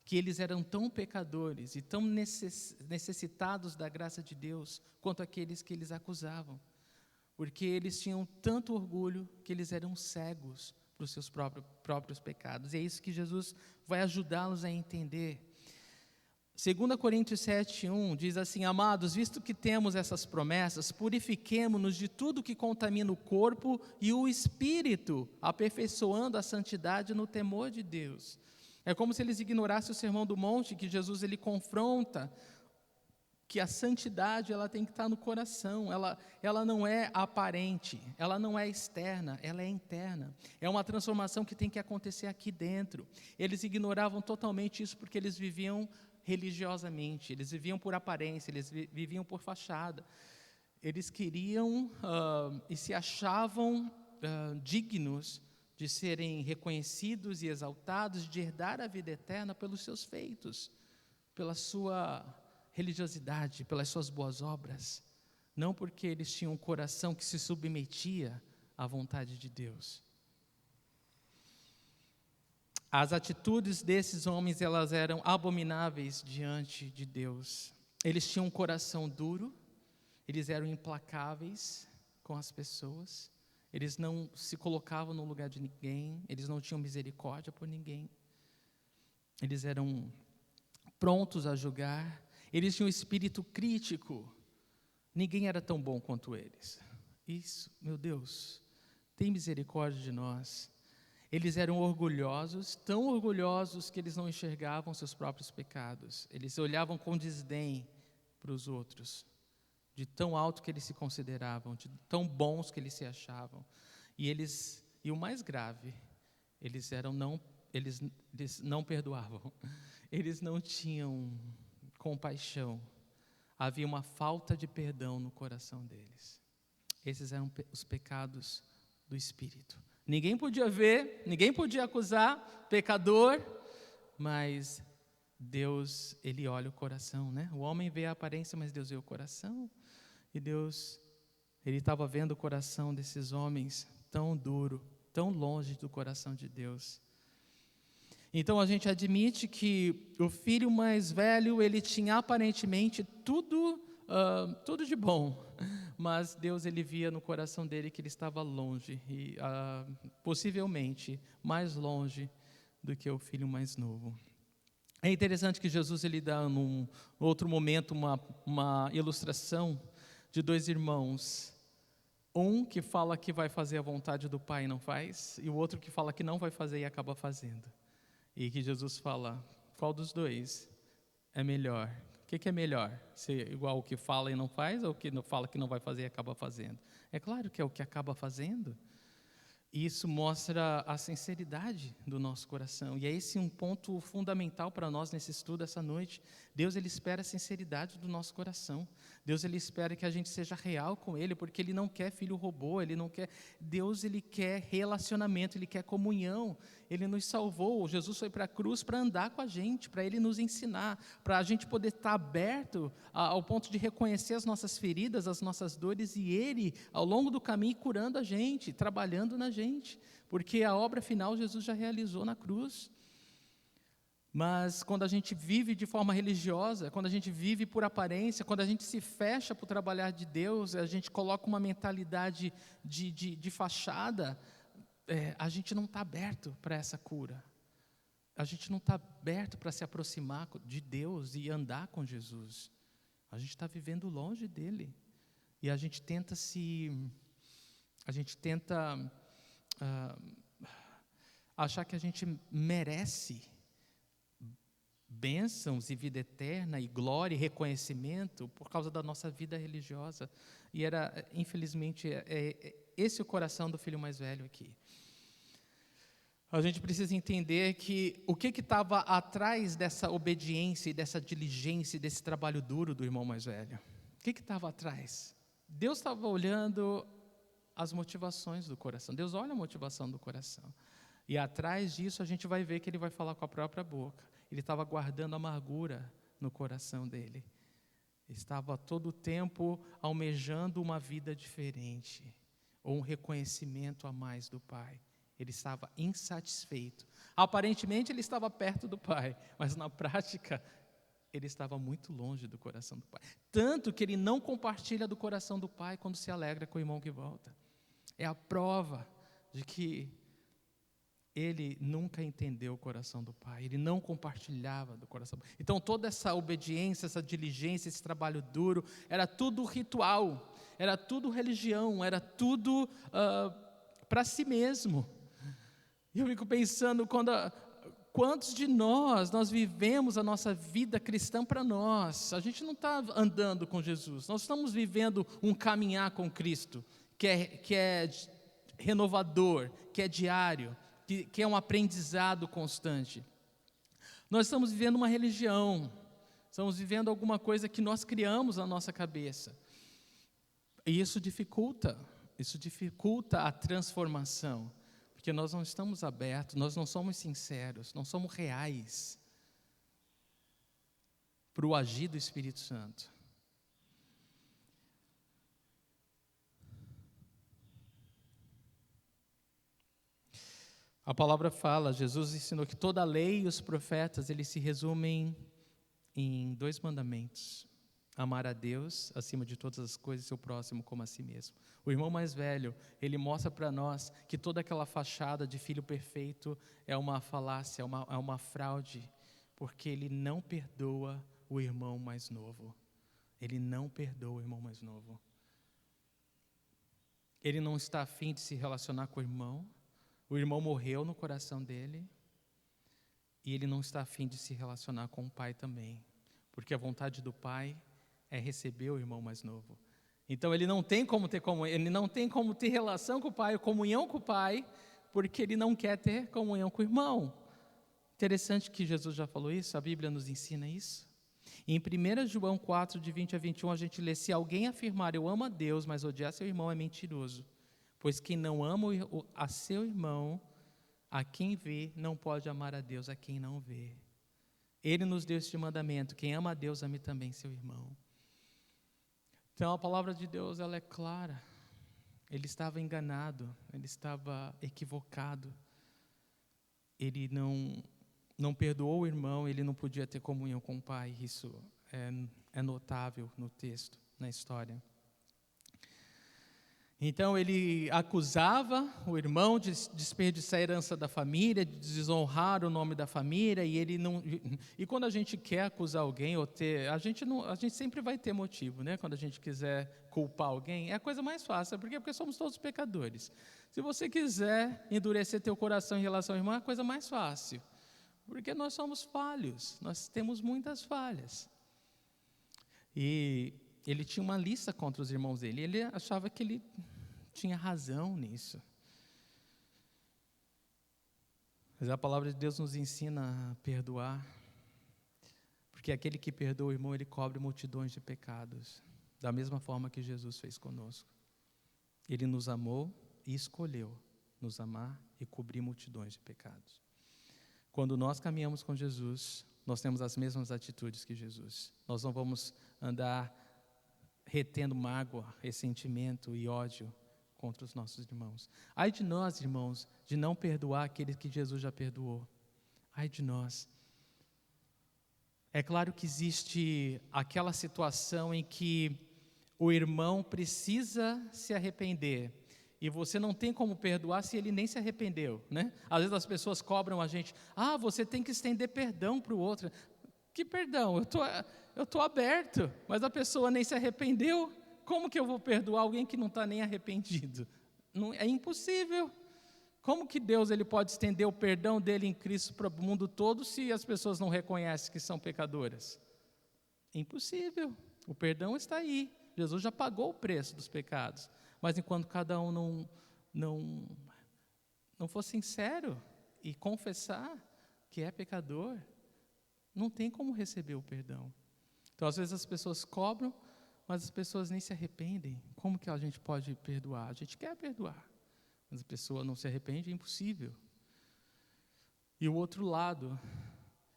que eles eram tão pecadores e tão necessitados da graça de Deus quanto aqueles que eles acusavam, porque eles tinham tanto orgulho que eles eram cegos para os seus próprios pecados. E é isso que Jesus vai ajudá-los a entender. 2 Coríntios 7:1 diz assim: amados, visto que temos essas promessas, purifiquemo-nos de tudo que contamina o corpo e o espírito, aperfeiçoando a santidade no temor de Deus. É como se eles ignorassem o Sermão do Monte, que Jesus ele confronta que a santidade ela tem que estar no coração, ela não é aparente, ela não é externa, ela é interna. É uma transformação que tem que acontecer aqui dentro. Eles ignoravam totalmente isso porque eles viviam religiosamente, eles viviam por aparência, eles viviam por fachada. Eles queriam e se achavam dignos de serem reconhecidos e exaltados, de herdar a vida eterna pelos seus feitos, pela sua religiosidade, pelas suas boas obras, não porque eles tinham um coração que se submetia à vontade de Deus. As atitudes desses homens, elas eram abomináveis diante de Deus. Eles tinham um coração duro, eles eram implacáveis com as pessoas, eles não se colocavam no lugar de ninguém, eles não tinham misericórdia por ninguém, eles eram prontos a julgar, Eles tinham um espírito crítico. Ninguém era tão bom quanto eles. Isso, meu Deus, tem misericórdia de nós. Eles eram orgulhosos, tão orgulhosos que eles não enxergavam seus próprios pecados. Eles olhavam com desdém para os outros, de tão alto que eles se consideravam, de tão bons que eles se achavam. E o mais grave, eles não perdoavam. Eles não tinham compaixão. Havia uma falta de perdão no coração deles. Esses eram os pecados do Espírito. Ninguém podia ver, ninguém podia acusar pecador, mas Deus, Ele olha o coração, né? O homem vê a aparência, mas Deus vê o coração. E Deus, Ele estava vendo o coração desses homens tão duro, tão longe do coração de Deus. Então a gente admite que o filho mais velho, ele tinha aparentemente tudo de bom, mas Deus, ele via no coração dele que ele estava longe, e possivelmente mais longe do que o filho mais novo. É interessante que Jesus, ele dá num outro momento uma ilustração de dois irmãos, um que fala que vai fazer a vontade do Pai e não faz, e o outro que fala que não vai fazer e acaba fazendo. E que Jesus fala, qual dos dois é melhor? O que é melhor? Ser igual o que fala e não faz, ou o que fala que não vai fazer e acaba fazendo? É claro que é o que acaba fazendo. E isso mostra a sinceridade do nosso coração. E é esse um ponto fundamental para nós nesse estudo essa noite. Deus, ele espera a sinceridade do nosso coração. Deus, ele espera que a gente seja real com Ele, porque Ele não quer filho robô, Ele não quer... Deus, ele quer relacionamento, Ele quer comunhão. Ele nos salvou, Jesus foi para a cruz para andar com a gente, para Ele nos ensinar, para a gente poder estar aberto ao ponto de reconhecer as nossas feridas, as nossas dores, e Ele, ao longo do caminho, curando a gente, trabalhando na gente, porque a obra final Jesus já realizou na cruz. Mas quando a gente vive de forma religiosa, quando a gente vive por aparência, quando a gente se fecha para o trabalhar de Deus, a gente coloca uma mentalidade de fachada, a gente não está aberto para essa cura. A gente não está aberto para se aproximar de Deus e andar com Jesus. A gente está vivendo longe dEle. E a gente tenta achar que a gente merece bênçãos e vida eterna, e glória e reconhecimento por causa da nossa vida religiosa. E infelizmente, esse o coração do filho mais velho aqui. A gente precisa entender que o que estava atrás dessa obediência e dessa diligência e desse trabalho duro do irmão mais velho? O que estava atrás? Deus estava olhando as motivações do coração. Deus olha a motivação do coração. E atrás disso a gente vai ver que Ele vai falar com a própria boca. Ele estava guardando amargura no coração dele. Estava todo o tempo almejando uma vida diferente, ou um reconhecimento a mais do Pai. Ele estava insatisfeito. Aparentemente ele estava perto do Pai, mas na prática ele estava muito longe do coração do Pai. Tanto que ele não compartilha do coração do Pai quando se alegra com o irmão que volta. É a prova de que ele nunca entendeu o coração do Pai, ele não compartilhava do coração do Pai. Então toda essa obediência, essa diligência, esse trabalho duro, era tudo ritual, era tudo religião, era tudo para si mesmo. E eu fico pensando, quantos de nós vivemos a nossa vida cristã para nós? A gente não está andando com Jesus, nós estamos vivendo um caminhar com Cristo, que é renovador, que é diário, que é um aprendizado constante. Nós estamos vivendo uma religião, estamos vivendo alguma coisa que nós criamos na nossa cabeça. E isso dificulta a transformação, porque nós não estamos abertos, nós não somos sinceros, não somos reais para o agir do Espírito Santo. A palavra fala, Jesus ensinou que toda a lei e os profetas, eles se resumem em 2 mandamentos. Amar a Deus acima de todas as coisas e seu próximo como a si mesmo. O irmão mais velho, ele mostra para nós que toda aquela fachada de filho perfeito é uma falácia, é uma fraude, porque ele não perdoa o irmão mais novo. Ele não perdoa o irmão mais novo. Ele não está afim de se relacionar com o irmão. O irmão morreu no coração dele. E ele não está afim de se relacionar com o pai também. Porque a vontade do pai é receber o irmão mais novo. Então ele não tem como ter relação com o pai, comunhão com o pai, porque ele não quer ter comunhão com o irmão. Interessante que Jesus já falou isso, a Bíblia nos ensina isso. Em 1 João 4, de 20 a 21, a gente lê: se alguém afirmar eu amo a Deus, mas odiar seu irmão, é mentiroso. Pois quem não ama a seu irmão, a quem vê, não pode amar a Deus a quem não vê. Ele nos deu este mandamento: quem ama a Deus, ame também seu irmão. Então a palavra de Deus, ela é clara. Ele estava enganado, ele estava equivocado. Ele não perdoou o irmão, ele não podia ter comunhão com o pai. Isso é notável no texto, na história. Então ele acusava o irmão de desperdiçar a herança da família, de desonrar o nome da família, e quando a gente quer acusar alguém ou a gente sempre vai ter motivo, né? Quando a gente quiser culpar alguém, é a coisa mais fácil, porque somos todos pecadores. Se você quiser endurecer teu coração em relação ao irmão, é a coisa mais fácil, porque nós somos falhos, nós temos muitas falhas. E ele tinha uma lista contra os irmãos dele, ele achava que ele tinha razão nisso. Mas a palavra de Deus nos ensina a perdoar, porque aquele que perdoa o irmão, ele cobre multidões de pecados, da mesma forma que Jesus fez conosco. Ele nos amou e escolheu nos amar e cobrir multidões de pecados. Quando nós caminhamos com Jesus, nós temos as mesmas atitudes que Jesus. Nós não vamos andar retendo mágoa, ressentimento e ódio contra os nossos irmãos. Ai de nós, irmãos, de não perdoar aqueles que Jesus já perdoou. Ai de nós. É claro que existe aquela situação em que o irmão precisa se arrepender, e você não tem como perdoar se ele nem se arrependeu, né? Às vezes as pessoas cobram a gente: você tem que estender perdão para o outro. Que perdão? Eu estou aberto, mas a pessoa nem se arrependeu. Como que eu vou perdoar alguém que não está nem arrependido? Não, é impossível. Como que Deus ele pode estender o perdão dele em Cristo para o mundo todo se as pessoas não reconhecem que são pecadoras? É impossível. O perdão está aí. Jesus já pagou o preço dos pecados. Mas enquanto cada um não for sincero e confessar que é pecador, não tem como receber o perdão. Então, às vezes as pessoas cobram, mas as pessoas nem se arrependem. Como que a gente pode perdoar? A gente quer perdoar, mas a pessoa não se arrepende, é impossível. E o outro lado,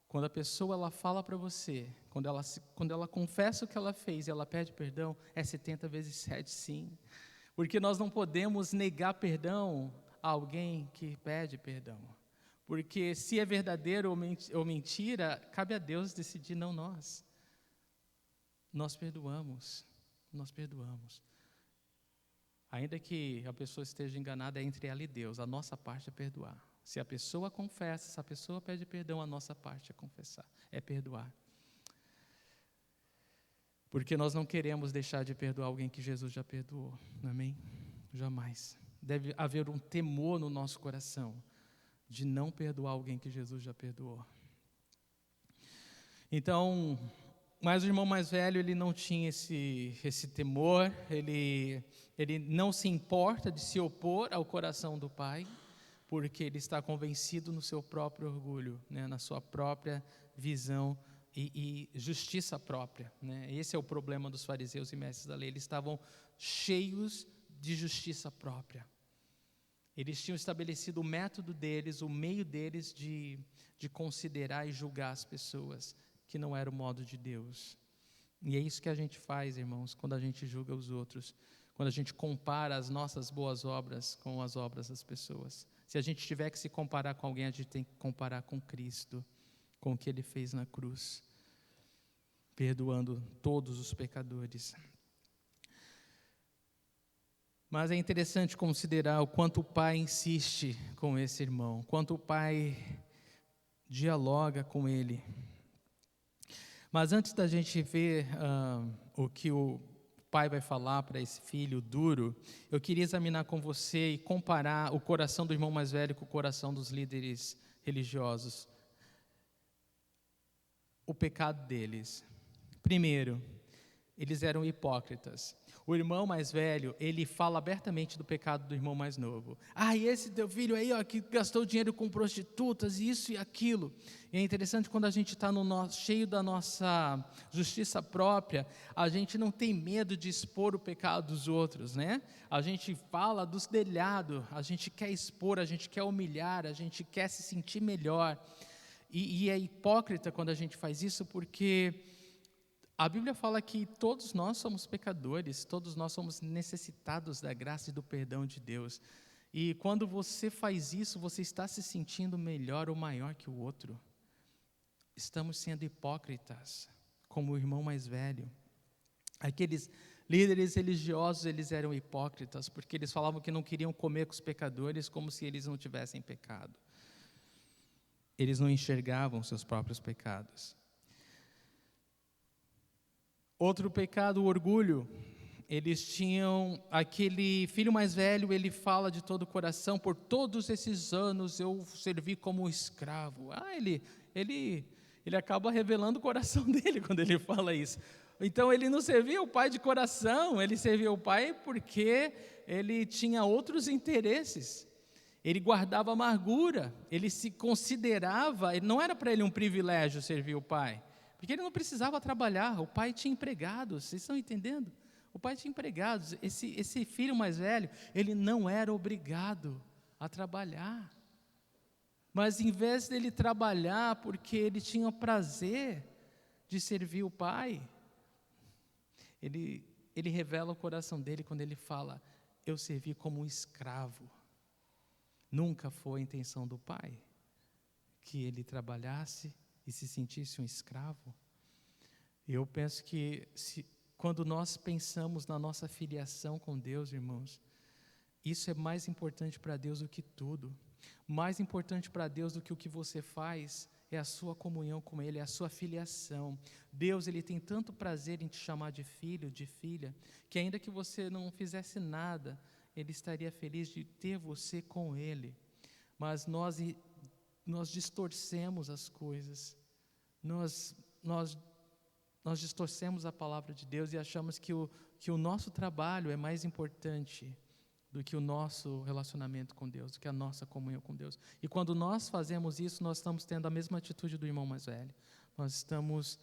quando a pessoa ela fala para você, quando ela confessa o que ela fez e ela pede perdão, é 70 vezes 7 sim. Porque nós não podemos negar perdão a alguém que pede perdão. Porque se é verdadeiro ou mentira, cabe a Deus decidir, não nós. Nós perdoamos. Ainda que a pessoa esteja enganada, é entre ela e Deus. A nossa parte é perdoar. Se a pessoa confessa, se a pessoa pede perdão, a nossa parte é confessar, é perdoar. Porque nós não queremos deixar de perdoar alguém que Jesus já perdoou. Amém? Jamais. Deve haver um temor no nosso coração de não perdoar alguém que Jesus já perdoou. Então, mas o irmão mais velho, ele não tinha esse temor, ele não se importa de se opor ao coração do pai, porque ele está convencido no seu próprio orgulho, né, na sua própria visão e justiça própria, né? Esse é o problema dos fariseus e mestres da lei. Eles estavam cheios de justiça própria. Eles tinham estabelecido o método deles, o meio deles de considerar e julgar as pessoas, que não era o modo de Deus. E é isso que a gente faz, irmãos, quando a gente julga os outros, quando a gente compara as nossas boas obras com as obras das pessoas. Se a gente tiver que se comparar com alguém, a gente tem que comparar com Cristo, com o que Ele fez na cruz, perdoando todos os pecadores. Mas é interessante considerar o quanto o pai insiste com esse irmão, quanto o pai dialoga com ele. Mas antes da gente ver o que o pai vai falar para esse filho duro, eu queria examinar com você e comparar o coração do irmão mais velho com o coração dos líderes religiosos. O pecado deles. Primeiro, eles eram hipócritas. O irmão mais velho, ele fala abertamente do pecado do irmão mais novo. E esse teu filho aí, ó, que gastou dinheiro com prostitutas, isso e aquilo. E é interessante quando a gente está cheio da nossa justiça própria, a gente não tem medo de expor o pecado dos outros, né? A gente fala dos delhados, a gente quer expor, a gente quer humilhar, a gente quer se sentir melhor. E é hipócrita quando a gente faz isso, porque a Bíblia fala que todos nós somos pecadores, todos nós somos necessitados da graça e do perdão de Deus. E quando você faz isso, você está se sentindo melhor ou maior que o outro. Estamos sendo hipócritas, como o irmão mais velho. Aqueles líderes religiosos, eles eram hipócritas, porque eles falavam que não queriam comer com os pecadores, como se eles não tivessem pecado. Eles não enxergavam seus próprios pecados. Outro pecado, o orgulho. Eles tinham aquele filho mais velho, ele fala de todo o coração: por todos esses anos eu servi como escravo. Ele acaba revelando o coração dele quando ele fala isso. Então ele não servia o pai de coração, ele servia o pai porque ele tinha outros interesses. Ele guardava amargura, ele se considerava, não era para ele um privilégio servir o pai. Porque ele não precisava trabalhar, o pai tinha empregados, vocês estão entendendo? O pai tinha empregados, esse filho mais velho, ele não era obrigado a trabalhar. Mas em vez dele trabalhar porque ele tinha o prazer de servir o pai, ele revela o coração dele quando ele fala: eu servi como um escravo. Nunca foi a intenção do pai que ele trabalhasse e se sentisse um escravo. Eu penso que quando nós pensamos na nossa filiação com Deus, irmãos, isso é mais importante para Deus do que tudo. Mais importante para Deus do que o que você faz é a sua comunhão com Ele, é a sua filiação. Deus, Ele tem tanto prazer em te chamar de filho, de filha, que ainda que você não fizesse nada, Ele estaria feliz de ter você com Ele. Mas nós distorcemos as coisas, nós distorcemos a palavra de Deus e achamos que o nosso trabalho é mais importante do que o nosso relacionamento com Deus, do que a nossa comunhão com Deus. E quando nós fazemos isso, nós estamos tendo a mesma atitude do irmão mais velho. Nós estamos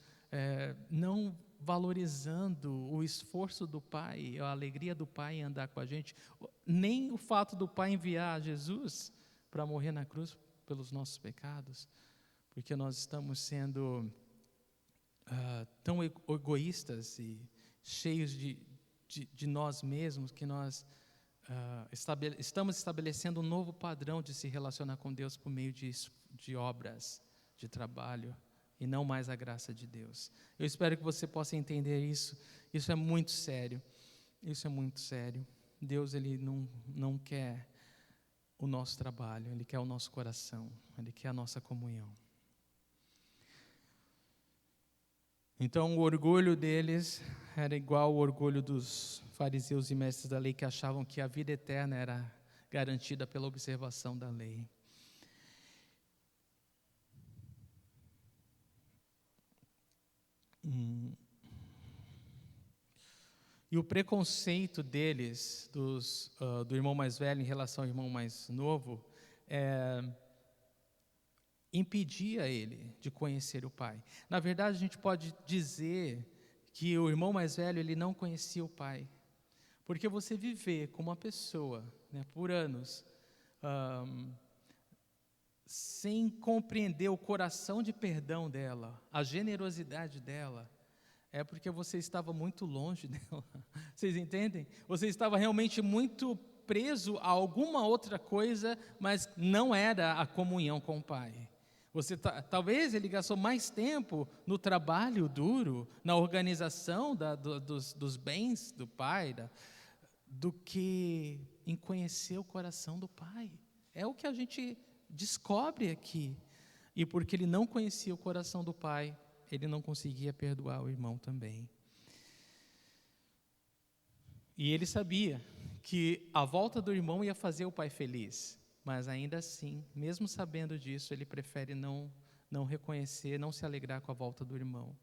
não valorizando o esforço do Pai, a alegria do Pai em andar com a gente, nem o fato do Pai enviar Jesus para morrer na cruz pelos nossos pecados, porque nós estamos sendo tão egoístas e cheios de nós mesmos, que nós estamos estabelecendo um novo padrão de se relacionar com Deus por meio de obras, de trabalho, e não mais a graça de Deus. Eu espero que você possa entender isso. Isso é muito sério. Isso é muito sério. Deus, Ele não quer o nosso trabalho, Ele quer o nosso coração, Ele quer a nossa comunhão. Então o orgulho deles era igual ao orgulho dos fariseus e mestres da lei, que achavam que a vida eterna era garantida pela observação da lei. E o preconceito deles, do irmão mais velho em relação ao irmão mais novo, impedia ele de conhecer o pai. Na verdade, a gente pode dizer que o irmão mais velho, ele não conhecia o pai. Porque você viver com uma pessoa, né, por anos, sem compreender o coração de perdão dela, a generosidade dela, é porque você estava muito longe dela. Vocês entendem? Você estava realmente muito preso a alguma outra coisa, mas não era a comunhão com o Pai. Talvez ele gastou mais tempo no trabalho duro, na organização dos bens do Pai, do que em conhecer o coração do Pai. É o que a gente descobre aqui. E porque ele não conhecia o coração do Pai, ele não conseguia perdoar o irmão também. E ele sabia que a volta do irmão ia fazer o pai feliz, mas ainda assim, mesmo sabendo disso, ele prefere não reconhecer, não se alegrar com a volta do irmão.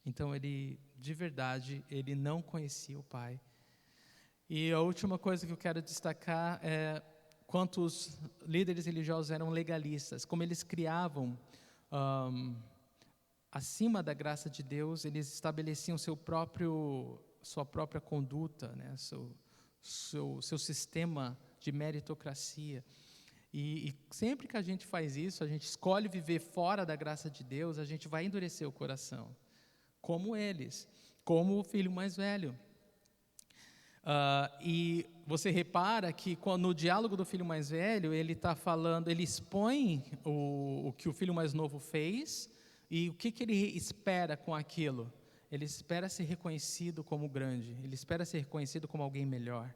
Então ele, de verdade, ele não conhecia o pai. E a última coisa que eu quero destacar é quanto os líderes religiosos eram legalistas, como eles criavam, acima da graça de Deus, eles estabeleciam sua própria conduta, né? seu sistema de meritocracia. E sempre que a gente faz isso, a gente escolhe viver fora da graça de Deus, a gente vai endurecer o coração, como eles, como o filho mais velho. E você repara que no diálogo do filho mais velho, ele está falando, ele expõe o que o filho mais novo fez e o que ele espera com aquilo. Ele espera ser reconhecido como grande, ele espera ser reconhecido como alguém melhor.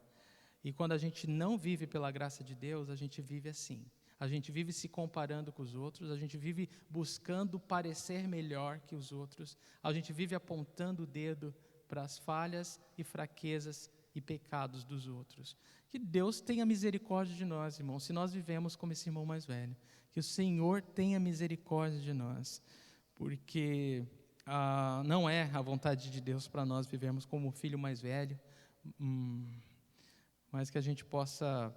E quando a gente não vive pela graça de Deus, a gente vive assim. A gente vive se comparando com os outros, a gente vive buscando parecer melhor que os outros, a gente vive apontando o dedo para as falhas e fraquezas e pecados dos outros. Que Deus tenha misericórdia de nós, irmãos, se nós vivemos como esse irmão mais velho. Que o Senhor tenha misericórdia de nós, porque não é a vontade de Deus para nós vivermos como o filho mais velho, mas que a gente possa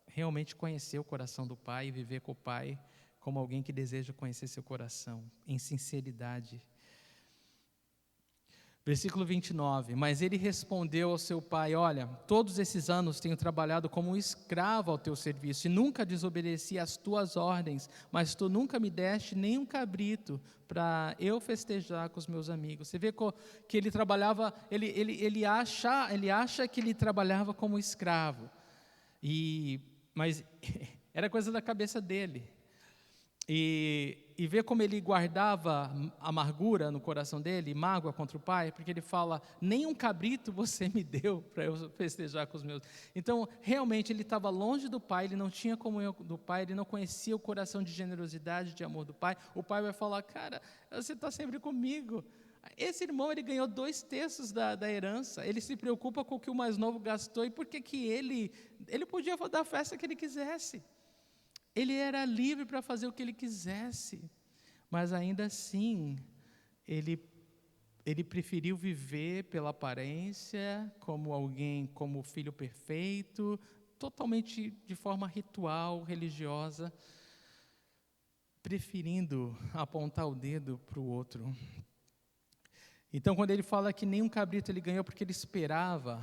realmente conhecer o coração do Pai e viver com o Pai como alguém que deseja conhecer seu coração, em sinceridade. Versículo 29, mas ele respondeu ao seu pai: olha, todos esses anos tenho trabalhado como um escravo ao teu serviço e nunca desobedeci às tuas ordens, mas tu nunca me deste nem um cabrito para eu festejar com os meus amigos. Você vê que ele trabalhava, ele acha que ele trabalhava como escravo, mas era coisa da cabeça dele. E ver como ele guardava amargura no coração dele, mágoa contra o pai, porque ele fala: nem um cabrito você me deu para eu festejar com os meus. Então, realmente, ele estava longe do pai, ele não tinha comunhão do pai, ele não conhecia o coração de generosidade, de amor do pai. O pai vai falar: cara, você está sempre comigo. Esse irmão, ele ganhou 2/3 da herança, ele se preocupa com o que o mais novo gastou, e por que ele podia dar a festa que ele quisesse. Ele era livre para fazer o que ele quisesse, mas ainda assim, ele preferiu viver pela aparência, como alguém, como filho perfeito, totalmente de forma ritual, religiosa, preferindo apontar o dedo para o outro. Então, quando ele fala que nem um cabrito ele ganhou, porque ele esperava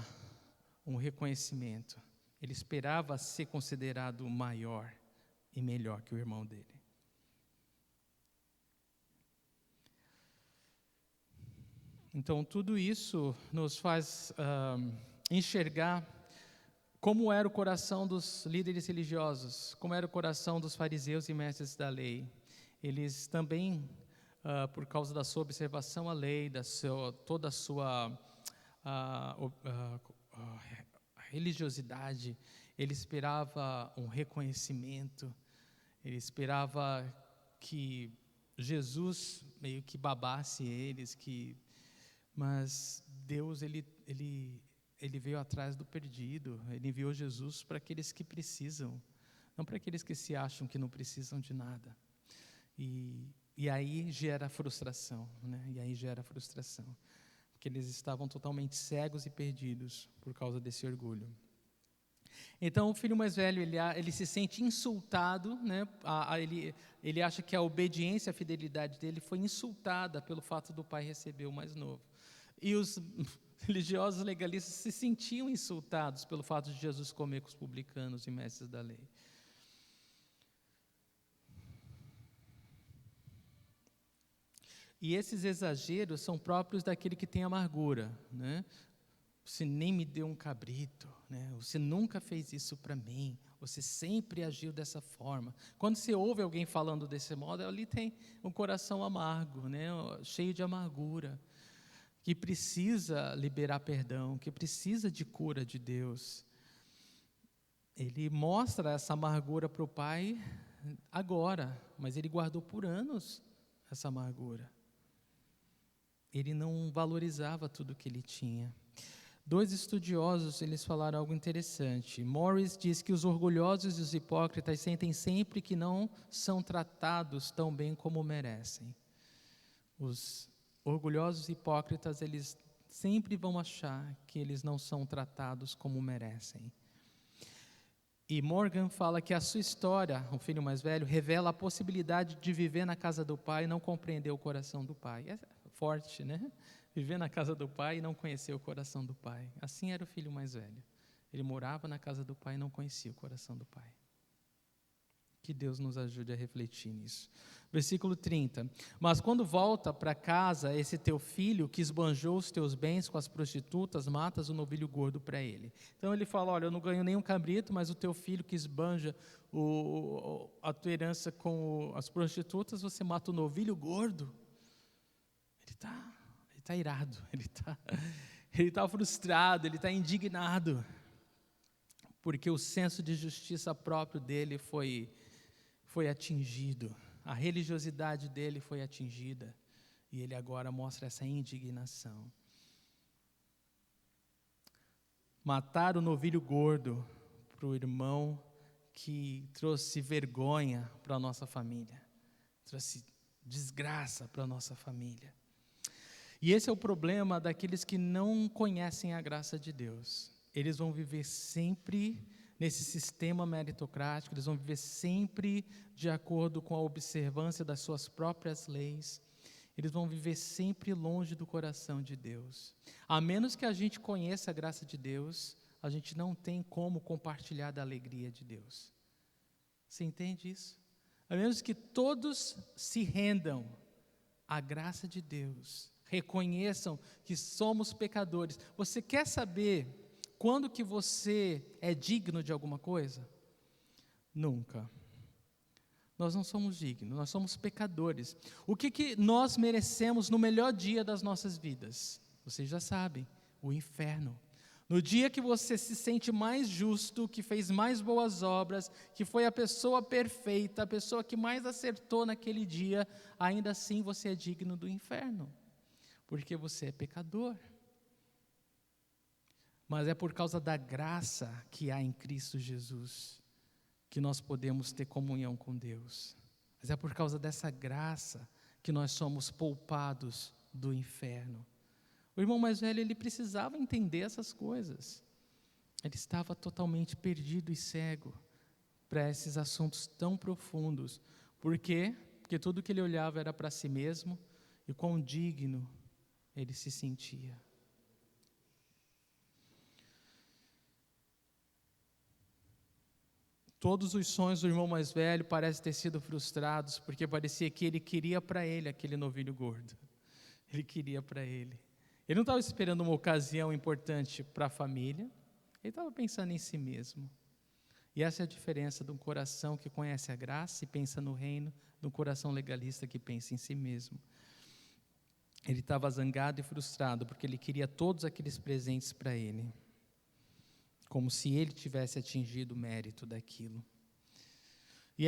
um reconhecimento, ele esperava ser considerado maior e melhor que o irmão dele. Então, tudo isso nos faz enxergar como era o coração dos líderes religiosos, como era o coração dos fariseus e mestres da lei. Eles também, por causa da sua observação à lei, toda a sua religiosidade, ele esperava um reconhecimento. Ele esperava que Jesus meio que babasse eles, mas Deus ele veio atrás do perdido. Ele enviou Jesus para aqueles que precisam, não para aqueles que se acham que não precisam de nada. E aí gera frustração, né? E aí gera frustração, porque eles estavam totalmente cegos e perdidos por causa desse orgulho. Então o filho mais velho, ele se sente insultado, né? Ele acha que a obediência, a fidelidade dele foi insultada pelo fato do pai receber o mais novo. E os religiosos legalistas se sentiam insultados pelo fato de Jesus comer com os publicanos e mestres da lei. E esses exageros são próprios daquele que tem amargura, né? Você nem me deu um cabrito, né? Você nunca fez isso para mim, você sempre agiu dessa forma. Quando você ouve alguém falando desse modo, ali tem um coração amargo, né? Cheio de amargura, que precisa liberar perdão, que precisa de cura de Deus. Ele mostra essa amargura para o pai agora, mas ele guardou por anos essa amargura. ele não valorizava tudo que ele tinha. Dois estudiosos, eles falaram algo interessante. Morris diz que os orgulhosos e os hipócritas sentem sempre que não são tratados tão bem como merecem. Os orgulhosos e hipócritas, eles sempre vão achar que eles não são tratados como merecem. E Morgan fala que a sua história, o filho mais velho, revela a possibilidade de viver na casa do pai e não compreender o coração do pai. É forte, né? Viver na casa do pai e não conhecer o coração do pai. Assim era o filho mais velho. Ele morava na casa do pai e não conhecia o coração do pai. Que Deus nos ajude a refletir nisso. Versículo 30. Mas quando volta para casa, esse teu filho que esbanjou os teus bens com as prostitutas, matas o novilho gordo para ele. Então ele fala, olha, eu não ganho nenhum cabrito, mas o teu filho que esbanja a tua herança com as prostitutas, você mata o novilho gordo. Ele está irado, ele está frustrado, ele está indignado, porque o senso de justiça próprio dele foi atingido, a religiosidade dele foi atingida, e ele agora mostra essa indignação. Matar o novilho gordo para o irmão que trouxe vergonha para a nossa família, trouxe desgraça para a nossa família. E esse é o problema daqueles que não conhecem a graça de Deus. Eles vão viver sempre nesse sistema meritocrático, eles vão viver sempre de acordo com a observância das suas próprias leis, eles vão viver sempre longe do coração de Deus. A menos que a gente conheça a graça de Deus, a gente não tem como compartilhar da alegria de Deus. Você entende isso? A menos que todos se rendam à graça de Deus, reconheçam que somos pecadores. Você quer saber quando que você é digno de alguma coisa? Nunca. Nós não somos dignos, nós somos pecadores. O que nós merecemos no melhor dia das nossas vidas? Vocês já sabem, o inferno. No dia que você se sente mais justo, que fez mais boas obras, que foi a pessoa perfeita, a pessoa que mais acertou naquele dia, ainda assim você é digno do inferno, porque você é pecador. Mas é por causa da graça que há em Cristo Jesus que nós podemos ter comunhão com Deus. Mas é por causa dessa graça que nós somos poupados do inferno. O irmão mais velho, ele precisava entender essas coisas. Ele estava totalmente perdido e cego para esses assuntos tão profundos. Por quê? Porque tudo que ele olhava era para si mesmo e quão digno ele se sentia. Todos os sonhos do irmão mais velho parecem ter sido frustrados, porque parecia que ele queria para ele aquele novilho gordo. Ele queria para ele. Ele não estava esperando uma ocasião importante para a família, ele estava pensando em si mesmo. E essa é a diferença de um coração que conhece a graça e pensa no reino, de um coração legalista que pensa em si mesmo. Ele estava zangado e frustrado, porque ele queria todos aqueles presentes para ele, como se ele tivesse atingido o mérito daquilo. E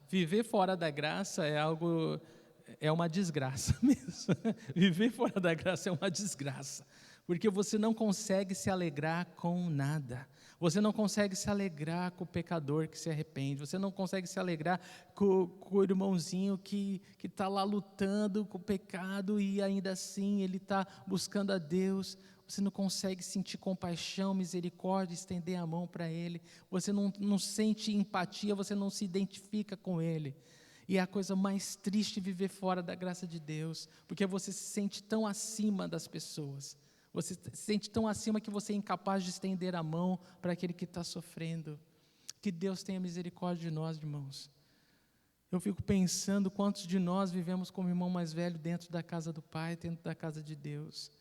viver fora da graça é uma desgraça mesmo. Viver fora da graça é uma desgraça, porque você não consegue se alegrar com nada. Você não consegue se alegrar com o pecador que se arrepende. Você não consegue se alegrar com o irmãozinho que está lá lutando com o pecado e ainda assim ele está buscando a Deus. Você não consegue sentir compaixão, misericórdia, estender a mão para ele. Você não sente empatia, você não se identifica com ele. E é a coisa mais triste viver fora da graça de Deus, porque você se sente tão acima das pessoas. Você se sente tão acima que você é incapaz de estender a mão para aquele que está sofrendo. Que Deus tenha misericórdia de nós, irmãos. Eu fico pensando quantos de nós vivemos como irmão mais velho dentro da casa do Pai, dentro da casa de Deus,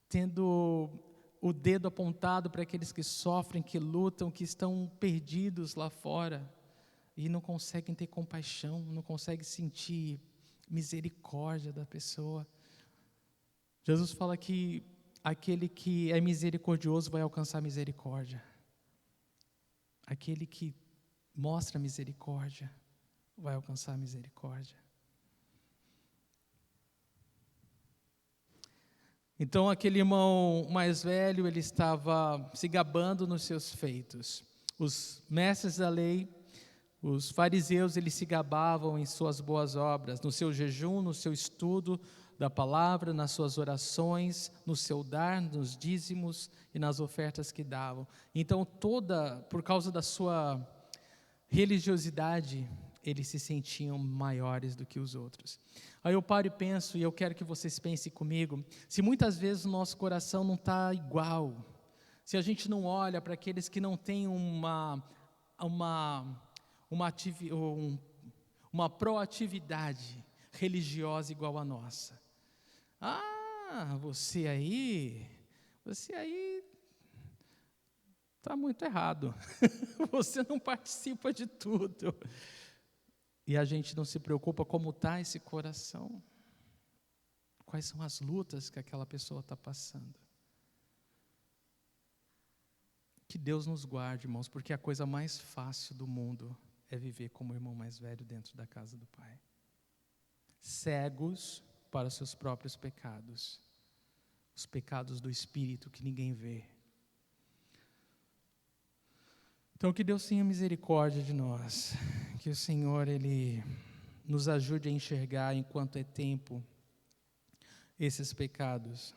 tendo o dedo apontado para aqueles que sofrem, que lutam, que estão perdidos lá fora e não conseguem ter compaixão, não conseguem sentir misericórdia da pessoa. Jesus fala que aquele que é misericordioso vai alcançar misericórdia. Aquele que mostra misericórdia vai alcançar misericórdia. Então aquele irmão mais velho, ele estava se gabando nos seus feitos. Os mestres da lei, os fariseus, eles se gabavam em suas boas obras, no seu jejum, no seu estudo da palavra, nas suas orações, no seu dar, nos dízimos e nas ofertas que davam. Então por causa da sua religiosidade, eles se sentiam maiores do que os outros. Aí eu paro e penso, e eu quero que vocês pensem comigo, se muitas vezes o nosso coração não está igual, se a gente não olha para aqueles que não têm uma proatividade religiosa igual a nossa. Você aí está muito errado. Você não participa de tudo. E a gente não se preocupa como está esse coração. Quais são as lutas que aquela pessoa está passando. Que Deus nos guarde, irmãos, porque a coisa mais fácil do mundo é viver como o irmão mais velho dentro da casa do Pai. Cegos para os seus próprios pecados. Os pecados do Espírito que ninguém vê. Então que Deus tenha misericórdia de nós. Que o Senhor, Ele nos ajude a enxergar enquanto é tempo esses pecados.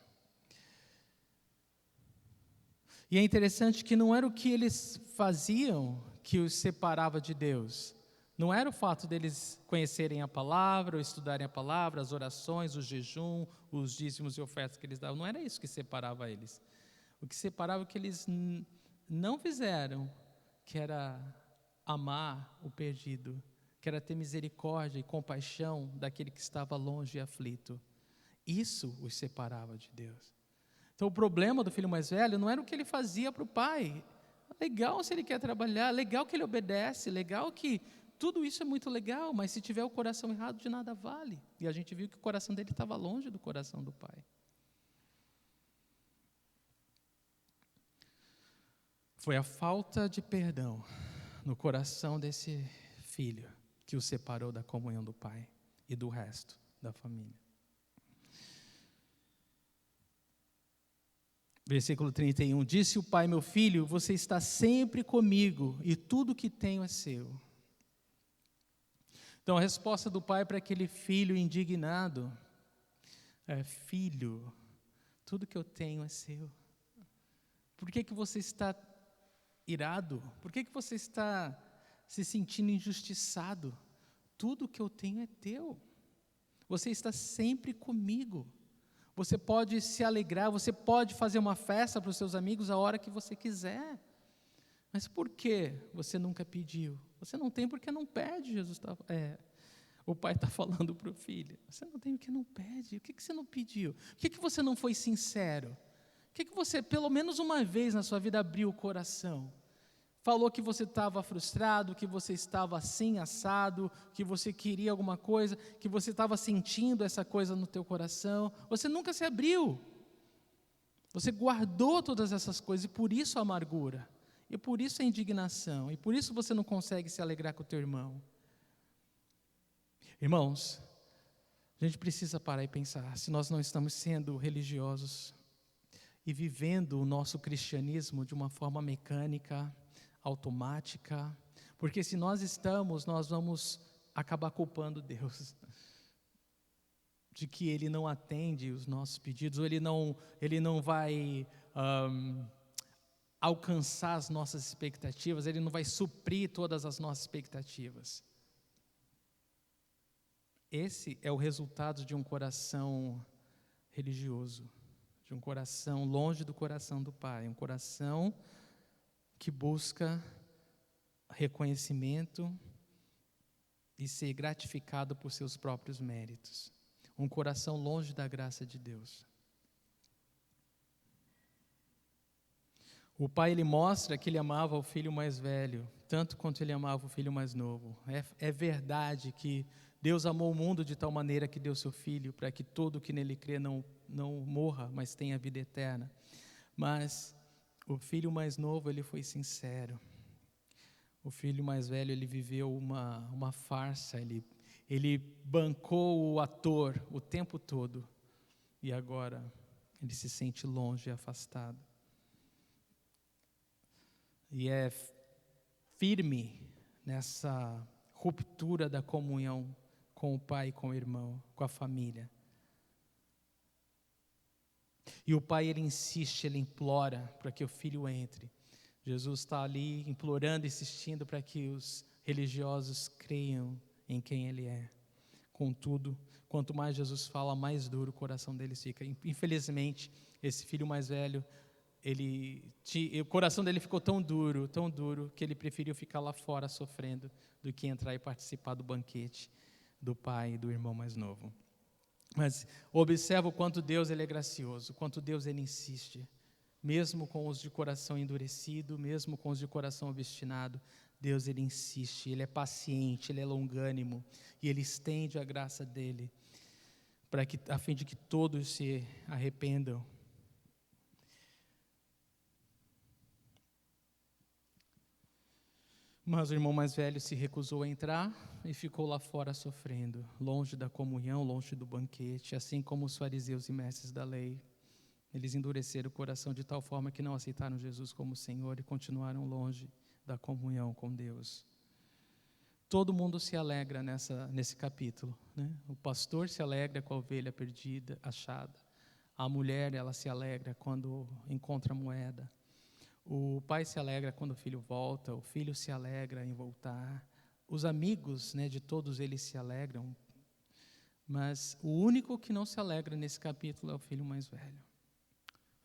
E é interessante que não era o que eles faziam que os separava de Deus. Não era o fato deles conhecerem a palavra, ou estudarem a palavra, as orações, o jejum, os dízimos e ofertas que eles davam. Não era isso que separava eles. O que separava é o que eles não fizeram, que era amar o perdido, que era ter misericórdia e compaixão daquele que estava longe e aflito. Isso os separava de Deus. Então o problema do filho mais velho não era o que ele fazia para o pai. Legal se ele quer trabalhar, legal que ele obedece, legal que tudo isso é muito legal, mas se tiver o coração errado, de nada vale. E a gente viu que o coração dele estava longe do coração do pai. Foi a falta de perdão no coração desse filho que o separou da comunhão do pai e do resto da família. Versículo 31, disse o pai: meu filho, você está sempre comigo e tudo que tenho é seu. Então a resposta do pai para aquele filho indignado é: filho, tudo que eu tenho é seu. Por que você está irado? Por que você está se sentindo injustiçado? Tudo que eu tenho é teu. Você está sempre comigo. Você pode se alegrar, você pode fazer uma festa para os seus amigos a hora que você quiser. Mas por que você nunca pediu? Você não tem porque não pede, o pai está falando para o filho. Você não tem porque não pede. O que você não pediu? Por que você não foi sincero? Por que você, pelo menos uma vez na sua vida, abriu o coração? Falou que você estava frustrado, que você estava assim, assado, que você queria alguma coisa, que você estava sentindo essa coisa no teu coração. Você nunca se abriu. Você guardou todas essas coisas e por isso a amargura. E por isso a indignação. E por isso você não consegue se alegrar com o teu irmão. Irmãos, a gente precisa parar e pensar se nós não estamos sendo religiosos e vivendo o nosso cristianismo de uma forma mecânica, automática, porque se nós estamos, nós vamos acabar culpando Deus de que Ele não atende os nossos pedidos, ou Ele não vai alcançar as nossas expectativas, Ele não vai suprir todas as nossas expectativas. Esse é o resultado de um coração religioso, de um coração longe do coração do Pai, um coração que busca reconhecimento e ser gratificado por seus próprios méritos. Um coração longe da graça de Deus. O pai, ele mostra que ele amava o filho mais velho, tanto quanto ele amava o filho mais novo. É verdade que Deus amou o mundo de tal maneira que deu seu filho, para que todo que nele crê não morra, mas tenha vida eterna. Mas o filho mais novo, ele foi sincero. O filho mais velho, ele viveu uma farsa, ele bancou o ator o tempo todo. E agora Ele se sente longe e afastado. E é firme nessa ruptura da comunhão com o pai, com o irmão, com a família. E o pai, ele insiste, ele implora para que o filho entre. Jesus está ali implorando, insistindo para que os religiosos creiam em quem ele é. Contudo, quanto mais Jesus fala, mais duro o coração deles fica. Infelizmente, esse filho mais velho, o coração dele ficou tão duro, que ele preferiu ficar lá fora sofrendo do que entrar e participar do banquete do pai e do irmão mais novo. Mas observa o quanto Deus ele é gracioso, o quanto Deus ele insiste. Mesmo com os de coração endurecido, mesmo com os de coração obstinado, Deus ele insiste, ele é paciente, ele é longânimo e ele estende a graça dele a fim de que todos se arrependam. Mas o irmão mais velho se recusou a entrar e ficou lá fora sofrendo, longe da comunhão, longe do banquete, assim como os fariseus e mestres da lei. Eles endureceram o coração de tal forma que não aceitaram Jesus como Senhor e continuaram longe da comunhão com Deus. Todo mundo se alegra nesse capítulo, né? O pastor se alegra com a ovelha perdida, achada. A mulher, ela se alegra quando encontra a moeda. O pai se alegra quando o filho volta, o filho se alegra em voltar. Os amigos, né, de todos eles se alegram. Mas o único que não se alegra nesse capítulo é o filho mais velho.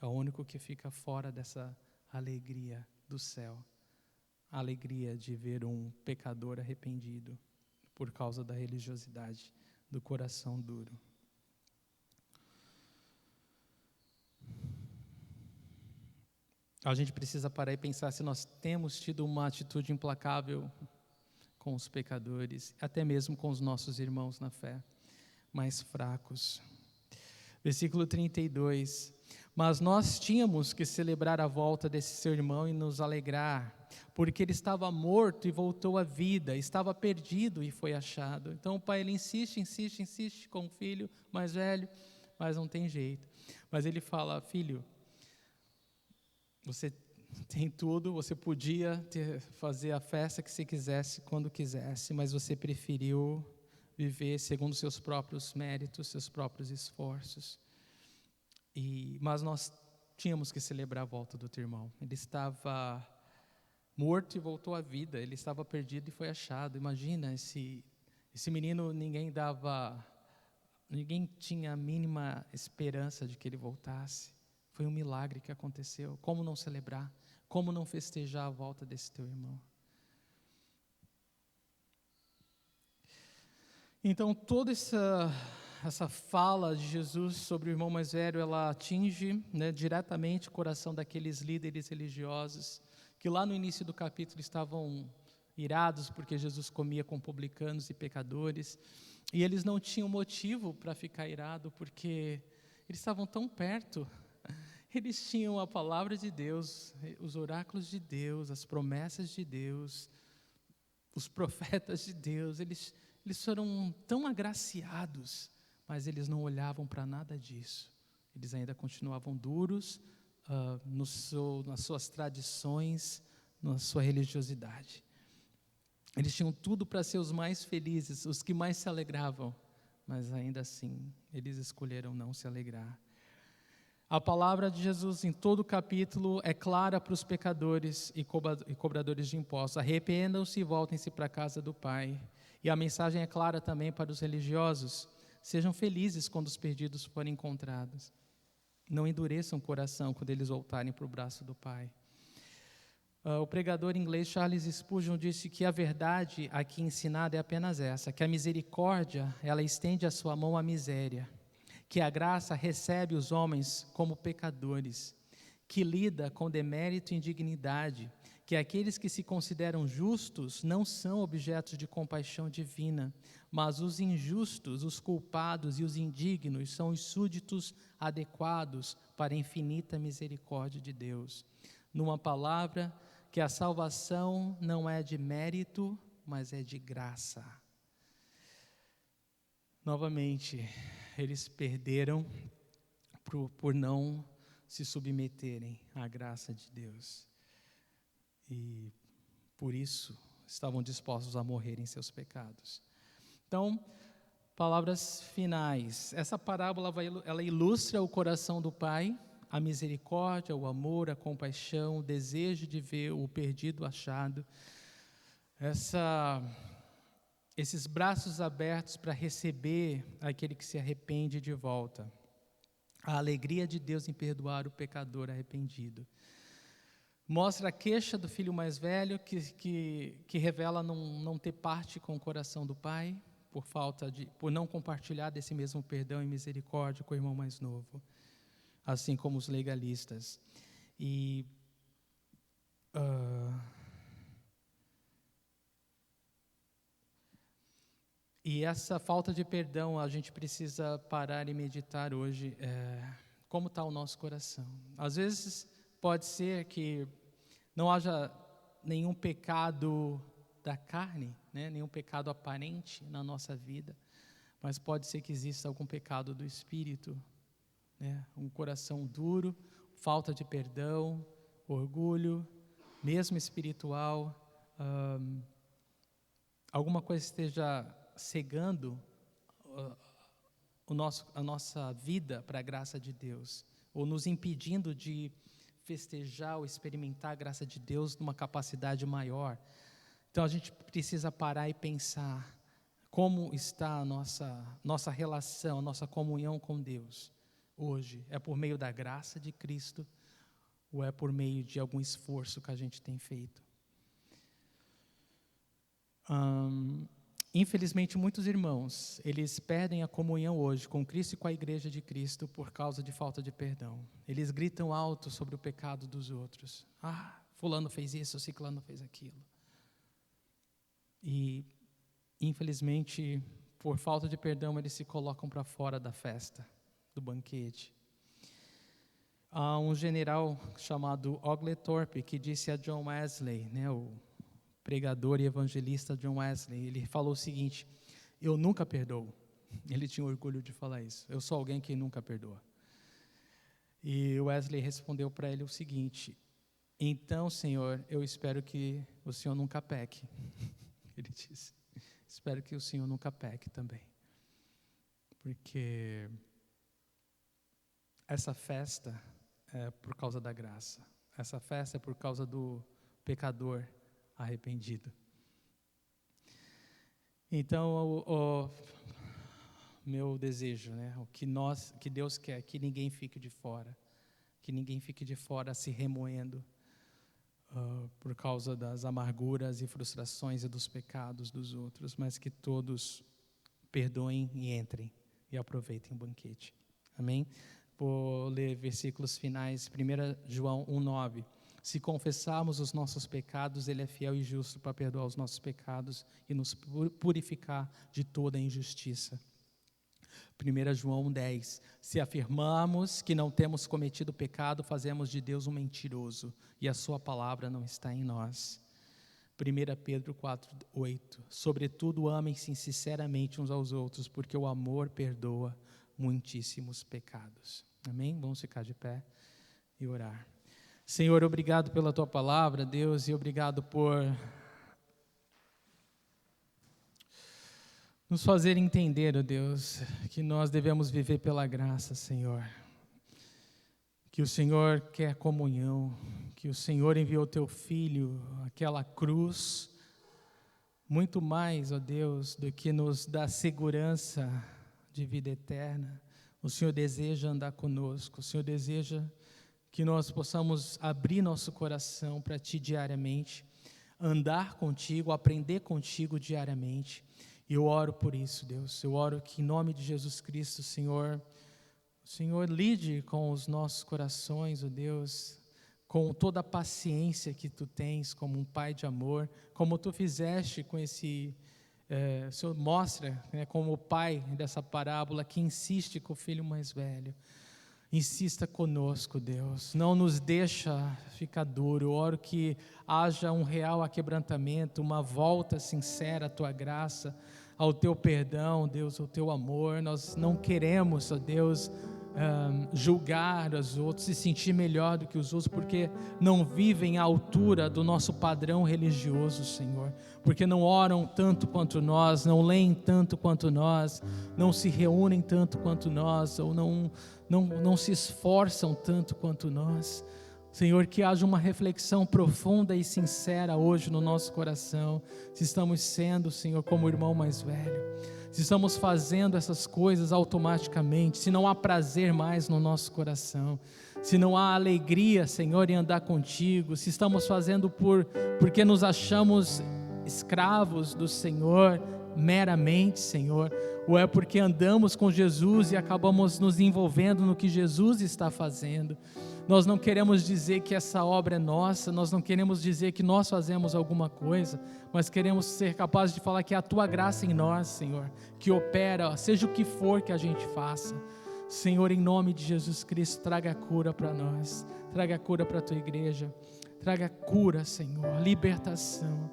É o único que fica fora dessa alegria do céu. A alegria de ver um pecador arrependido por causa da religiosidade, do coração duro. A gente precisa parar e pensar se nós temos tido uma atitude implacável com os pecadores, até mesmo com os nossos irmãos na fé, mais fracos. Versículo 32. Mas nós tínhamos que celebrar a volta desse seu irmão e nos alegrar, porque ele estava morto e voltou à vida, estava perdido e foi achado. Então o pai ele insiste com o filho mais velho, mas não tem jeito. Mas ele fala: filho, você tem tudo, você podia fazer a festa que você quisesse, quando quisesse, mas você preferiu viver segundo seus próprios méritos, seus próprios esforços. Mas nós tínhamos que celebrar a volta do teu irmão. Ele estava morto e voltou à vida, ele estava perdido e foi achado. Imagina, esse menino, ninguém tinha a mínima esperança de que ele voltasse. Foi um milagre que aconteceu. Como não celebrar? Como não festejar a volta desse teu irmão? Então, toda essa fala de Jesus sobre o irmão mais velho, ela atinge, né, diretamente o coração daqueles líderes religiosos que lá no início do capítulo estavam irados porque Jesus comia com publicanos e pecadores, e eles não tinham motivo para ficar irado porque eles estavam tão perto. Eles tinham a palavra de Deus, os oráculos de Deus, as promessas de Deus, os profetas de Deus. Eles foram tão agraciados, mas eles não olhavam para nada disso. Eles ainda continuavam duros nas suas tradições, na sua religiosidade. Eles tinham tudo para ser os mais felizes, os que mais se alegravam, mas ainda assim, eles escolheram não se alegrar. A palavra de Jesus em todo o capítulo é clara para os pecadores e cobradores de impostos. Arrependam-se e voltem-se para a casa do Pai. E a mensagem é clara também para os religiosos. Sejam felizes quando os perdidos forem encontrados. Não endureçam o coração quando eles voltarem para o braço do Pai. O pregador inglês Charles Spurgeon disse que a verdade aqui ensinada é apenas essa, que a misericórdia, ela estende a sua mão à miséria, que a graça recebe os homens como pecadores, que lida com demérito e indignidade, que aqueles que se consideram justos não são objetos de compaixão divina, mas os injustos, os culpados e os indignos são os súditos adequados para a infinita misericórdia de Deus. Numa palavra, que a salvação não é de mérito, mas é de graça. Novamente, eles perderam por não se submeterem à graça de Deus. E por isso estavam dispostos a morrer em seus pecados. Então, palavras finais. Essa parábola ela ilustra o coração do Pai, a misericórdia, o amor, a compaixão, o desejo de ver o perdido achado. Esses braços abertos para receber aquele que se arrepende de volta. A alegria de Deus em perdoar o pecador arrependido. Mostra a queixa do filho mais velho, que revela não ter parte com o coração do pai, por não compartilhar desse mesmo perdão e misericórdia com o irmão mais novo, assim como os legalistas. E essa falta de perdão, a gente precisa parar e meditar hoje, como está o nosso coração. Às vezes pode ser que não haja nenhum pecado da carne, né? Nenhum pecado aparente na nossa vida, mas pode ser que exista algum pecado do espírito, né? Um coração duro, falta de perdão, orgulho, mesmo espiritual, alguma coisa esteja cegando a nossa vida para a graça de Deus, ou nos impedindo de festejar ou experimentar a graça de Deus numa capacidade maior. Então a gente precisa parar e pensar como está a nossa relação, a nossa comunhão com Deus hoje. É por meio da graça de Cristo ou é por meio de algum esforço que a gente tem feito? Infelizmente, muitos irmãos, eles perdem a comunhão hoje com Cristo e com a igreja de Cristo por causa de falta de perdão. Eles gritam alto sobre o pecado dos outros. Fulano fez isso, ciclano fez aquilo. E, infelizmente, por falta de perdão, eles se colocam para fora da festa, do banquete. Há um general chamado Oglethorpe que disse a John Wesley, né, o pregador e evangelista John Wesley, ele falou o seguinte: eu nunca perdoo. Ele tinha orgulho de falar isso. Eu sou alguém que nunca perdoa. E Wesley respondeu para ele o seguinte: então, Senhor, eu espero que o Senhor nunca peque. Ele disse: espero que o Senhor nunca peque também. Porque essa festa é por causa da graça. Essa festa é por causa do pecador arrependido. Então, o meu desejo, né, o que Deus quer, que ninguém fique de fora, se remoendo por causa das amarguras e frustrações e dos pecados dos outros, mas que todos perdoem e entrem e aproveitem o banquete. Amém? Vou ler versículos finais. 1 João 1:9. Se confessarmos os nossos pecados, Ele é fiel e justo para perdoar os nossos pecados e nos purificar de toda injustiça. 1 João 1:10. Se afirmarmos que não temos cometido pecado, fazemos de Deus um mentiroso e a sua palavra não está em nós. 1 Pedro 4:8. Sobretudo, amem-se sinceramente uns aos outros, porque o amor perdoa muitíssimos pecados. Amém? Vamos ficar de pé e orar. Senhor, obrigado pela Tua palavra, Deus, e obrigado por nos fazer entender, ó Deus, que nós devemos viver pela graça, Senhor. Que o Senhor quer comunhão, que o Senhor enviou Teu Filho àquela cruz, muito mais, ó Deus, do que nos dá segurança de vida eterna. O Senhor deseja andar conosco, o Senhor deseja que nós possamos abrir nosso coração para Ti diariamente, andar contigo, aprender contigo diariamente. E eu oro por isso, Deus. Eu oro que em nome de Jesus Cristo, o Senhor lide com os nossos corações, ó Deus, com toda a paciência que Tu tens como um Pai de amor, como Tu fizeste com esse... o Senhor mostra, né, como o pai dessa parábola que insiste com o filho mais velho. Insista conosco, Deus, não nos deixa ficar duro. Eu oro que haja um real aquebrantamento, uma volta sincera à Tua graça, ao Teu perdão, Deus, ao Teu amor. Nós não queremos, ó Deus, julgar os outros, se sentir melhor do que os outros, porque não vivem à altura do nosso padrão religioso, Senhor, porque não oram tanto quanto nós, não leem tanto quanto nós, não se reúnem tanto quanto nós, ou não se esforçam tanto quanto nós. Senhor, que haja uma reflexão profunda e sincera hoje no nosso coração, se estamos sendo, Senhor, como o irmão mais velho, se estamos fazendo essas coisas automaticamente, se não há prazer mais no nosso coração, se não há alegria, Senhor, em andar contigo, se estamos fazendo porque nos achamos escravos do Senhor meramente, Senhor, ou é porque andamos com Jesus e acabamos nos envolvendo no que Jesus está fazendo. Nós não queremos dizer que essa obra é nossa, nós não queremos dizer que nós fazemos alguma coisa, mas queremos ser capazes de falar que é a Tua graça em nós, Senhor, que opera, seja o que for que a gente faça. Senhor, em nome de Jesus Cristo, traga cura para nós, traga cura para a Tua igreja, traga cura, Senhor, libertação.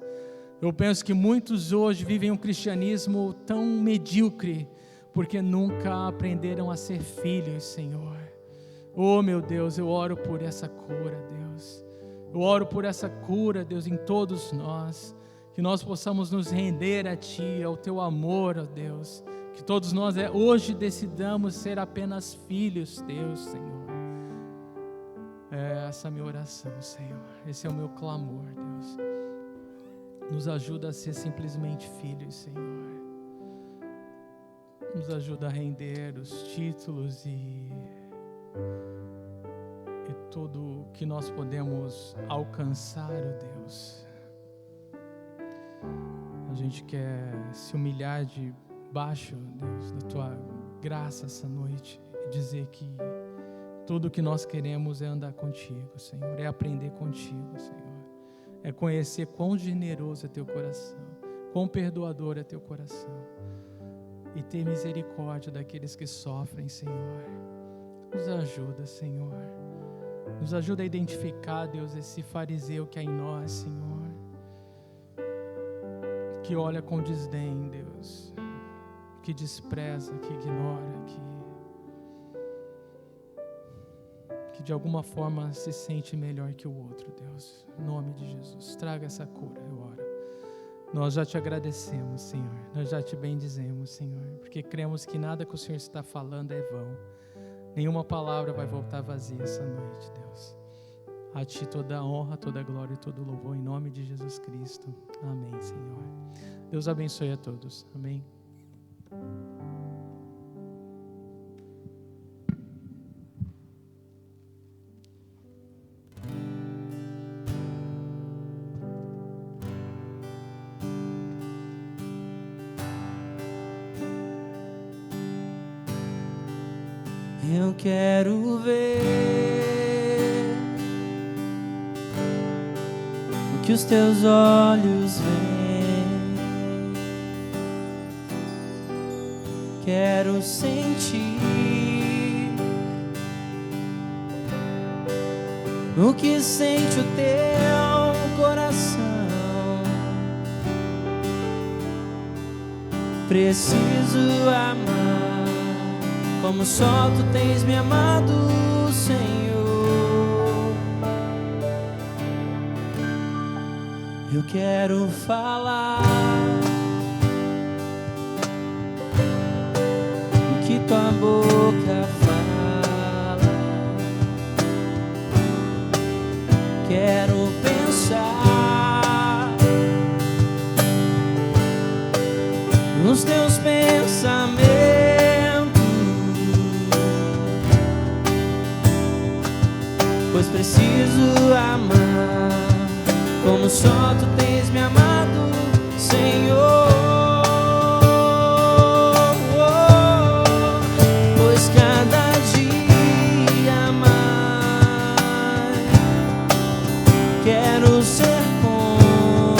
Eu penso que muitos hoje vivem um cristianismo tão medíocre, porque nunca aprenderam a ser filhos, Senhor. Oh, meu Deus, eu oro por essa cura, Deus. Eu oro por essa cura, Deus, em todos nós. Que nós possamos nos render a Ti, ao Teu amor, ó Deus. Que todos nós hoje decidamos ser apenas filhos, Deus, Senhor. Essa é a minha oração, Senhor. Esse é o meu clamor, Deus. Nos ajuda a ser simplesmente filhos, Senhor. Nos ajuda a render os títulos e tudo que nós podemos alcançar, ó Deus. A gente quer se humilhar debaixo, Deus, da Tua graça essa noite e dizer que tudo que nós queremos é andar contigo, Senhor, é aprender contigo, Senhor, é conhecer quão generoso é Teu coração, quão perdoador é Teu coração e ter misericórdia daqueles que sofrem, Senhor. Nos ajuda, Senhor. Nos ajuda a identificar, Deus, esse fariseu que há em nós, Senhor, que olha com desdém, Deus, que despreza, que ignora, que de alguma forma se sente melhor que o outro, Deus. Em nome de Jesus, traga essa cura, eu oro. Nós já Te agradecemos, Senhor. Nós já Te bendizemos, Senhor, porque cremos que nada que o Senhor está falando é vão. Nenhuma palavra vai voltar vazia essa noite, Deus. A Ti toda a honra, toda a glória e todo o louvor, em nome de Jesus Cristo. Amém, Senhor. Deus abençoe a todos. Amém. Eu quero ver o que os Teus olhos veem. Quero sentir o que sente o Teu coração. Preciso amar como só Tu tens me amado, Senhor. Eu quero falar o que Tua boca fala. Quero pensar nos Teus pensamentos, pois preciso amar como só Tu tens me amado, Senhor. Pois cada dia mais quero ser como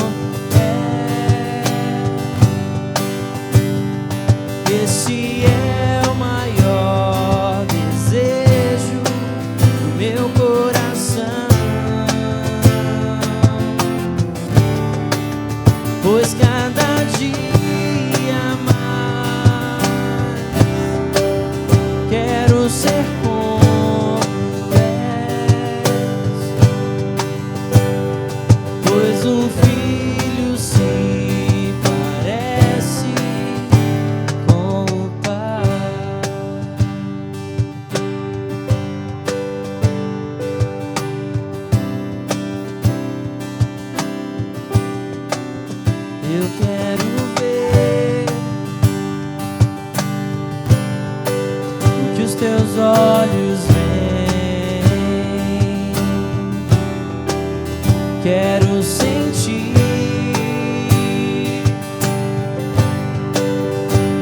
esse é o maior desejo do meu coração. Pois cada dia olhos vêm, quero sentir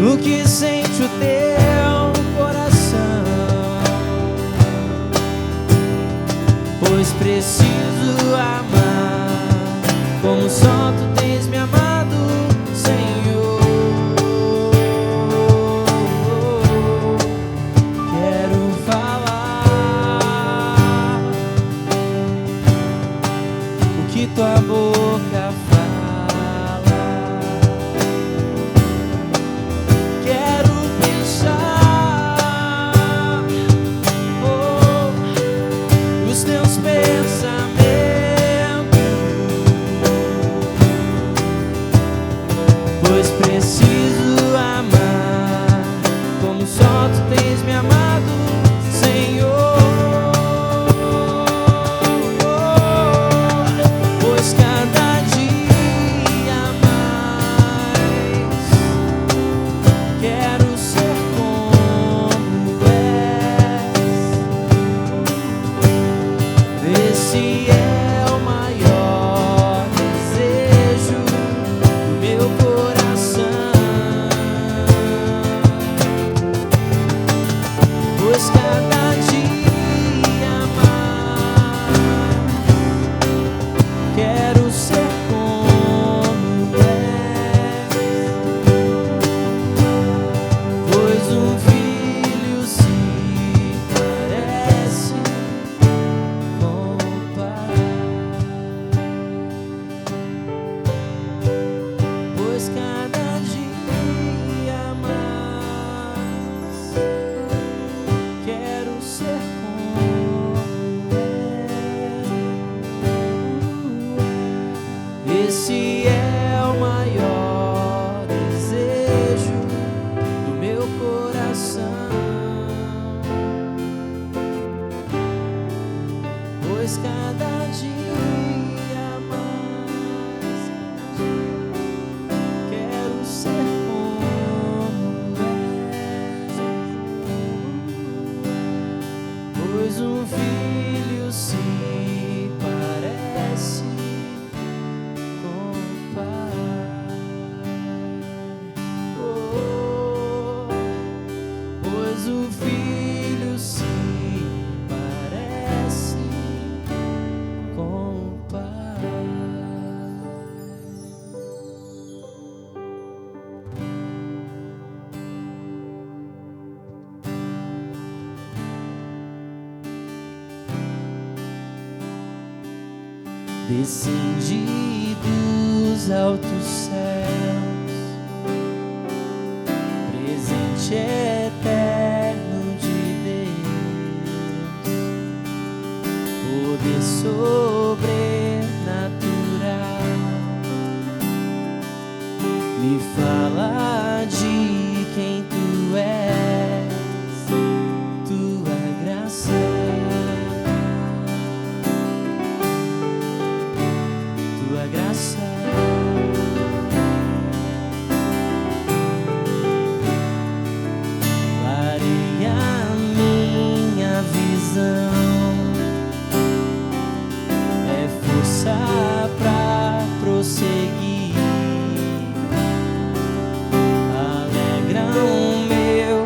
o que sente o teu coração, pois preciso amar como só tu tens me amado, Senhor. Quero falar o que tua boca fala. Quero pensar os teus pensamentos, pois preciso amar como só tu tens me amado, Senhor. Pois cada dia mais quero ser como és. Esse é o maior desejo do meu coração, pois cada dia mais quero ser como és, pois um filho se parece com o Pai, pois cada dia mais quero ser como és. Esse é o maior desejo do meu coração, pois cada dia mais quero ser como és, pois um filho se parece com o Pai. Oh, pois o filho se parece com o Pai. Descendi dos altos céus, presente eterno de Deus, poder sobrenatural, me fala de quem tu és, tua graça, tua graça. Clareia minha visão, é força pra prosseguir, alegra o meu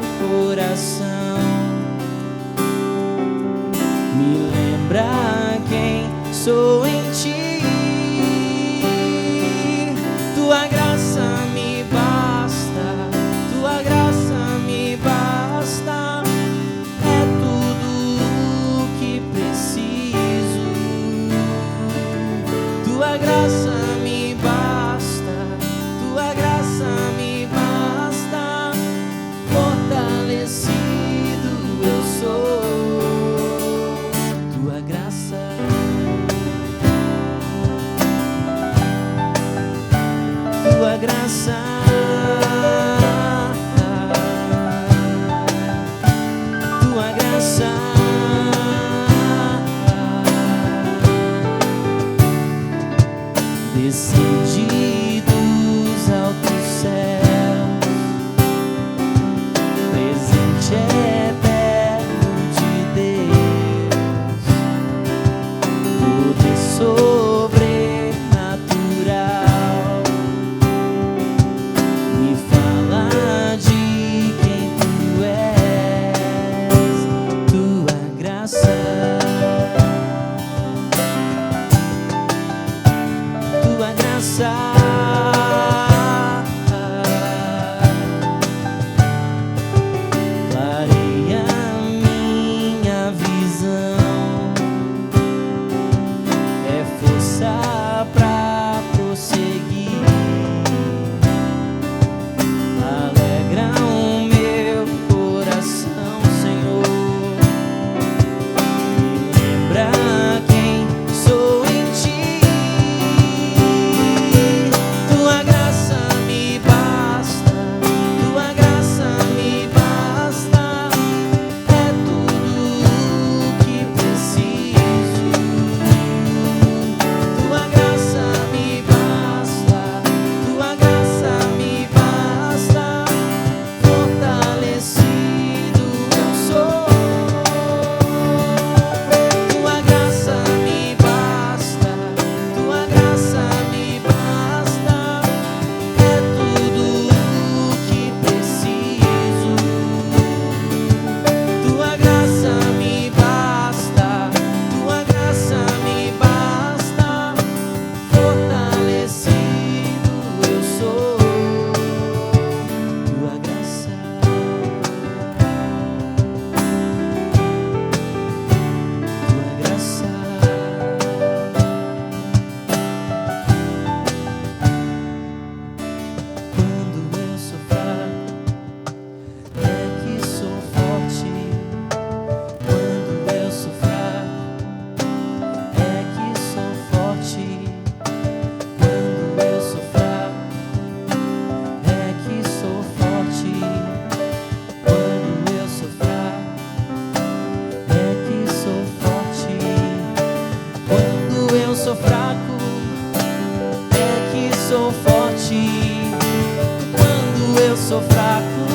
sou fraco,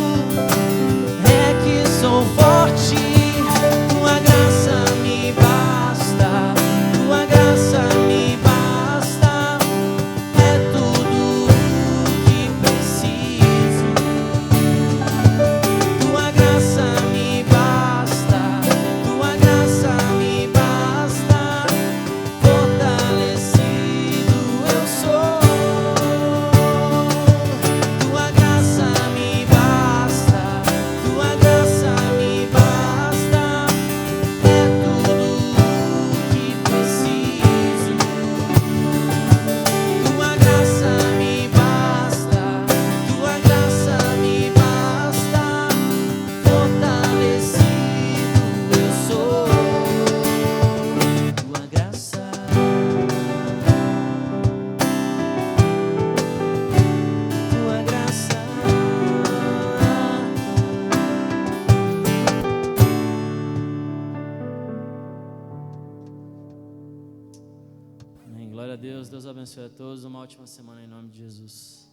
é que sou forte. Tua graça me basta, tua graça me basta, é tudo o que preciso. Tua graça me basta, tua graça me basta, fortalecido eu sou. Tua graça me basta, tua graça me basta, é tudo o que preciso. Tua graça me basta, tua graça me basta, fortalecido eu sou. Tua graça, tua graça. Amém. Glória a Deus. Deus abençoe a todos. Uma ótima semana em nome de Jesus.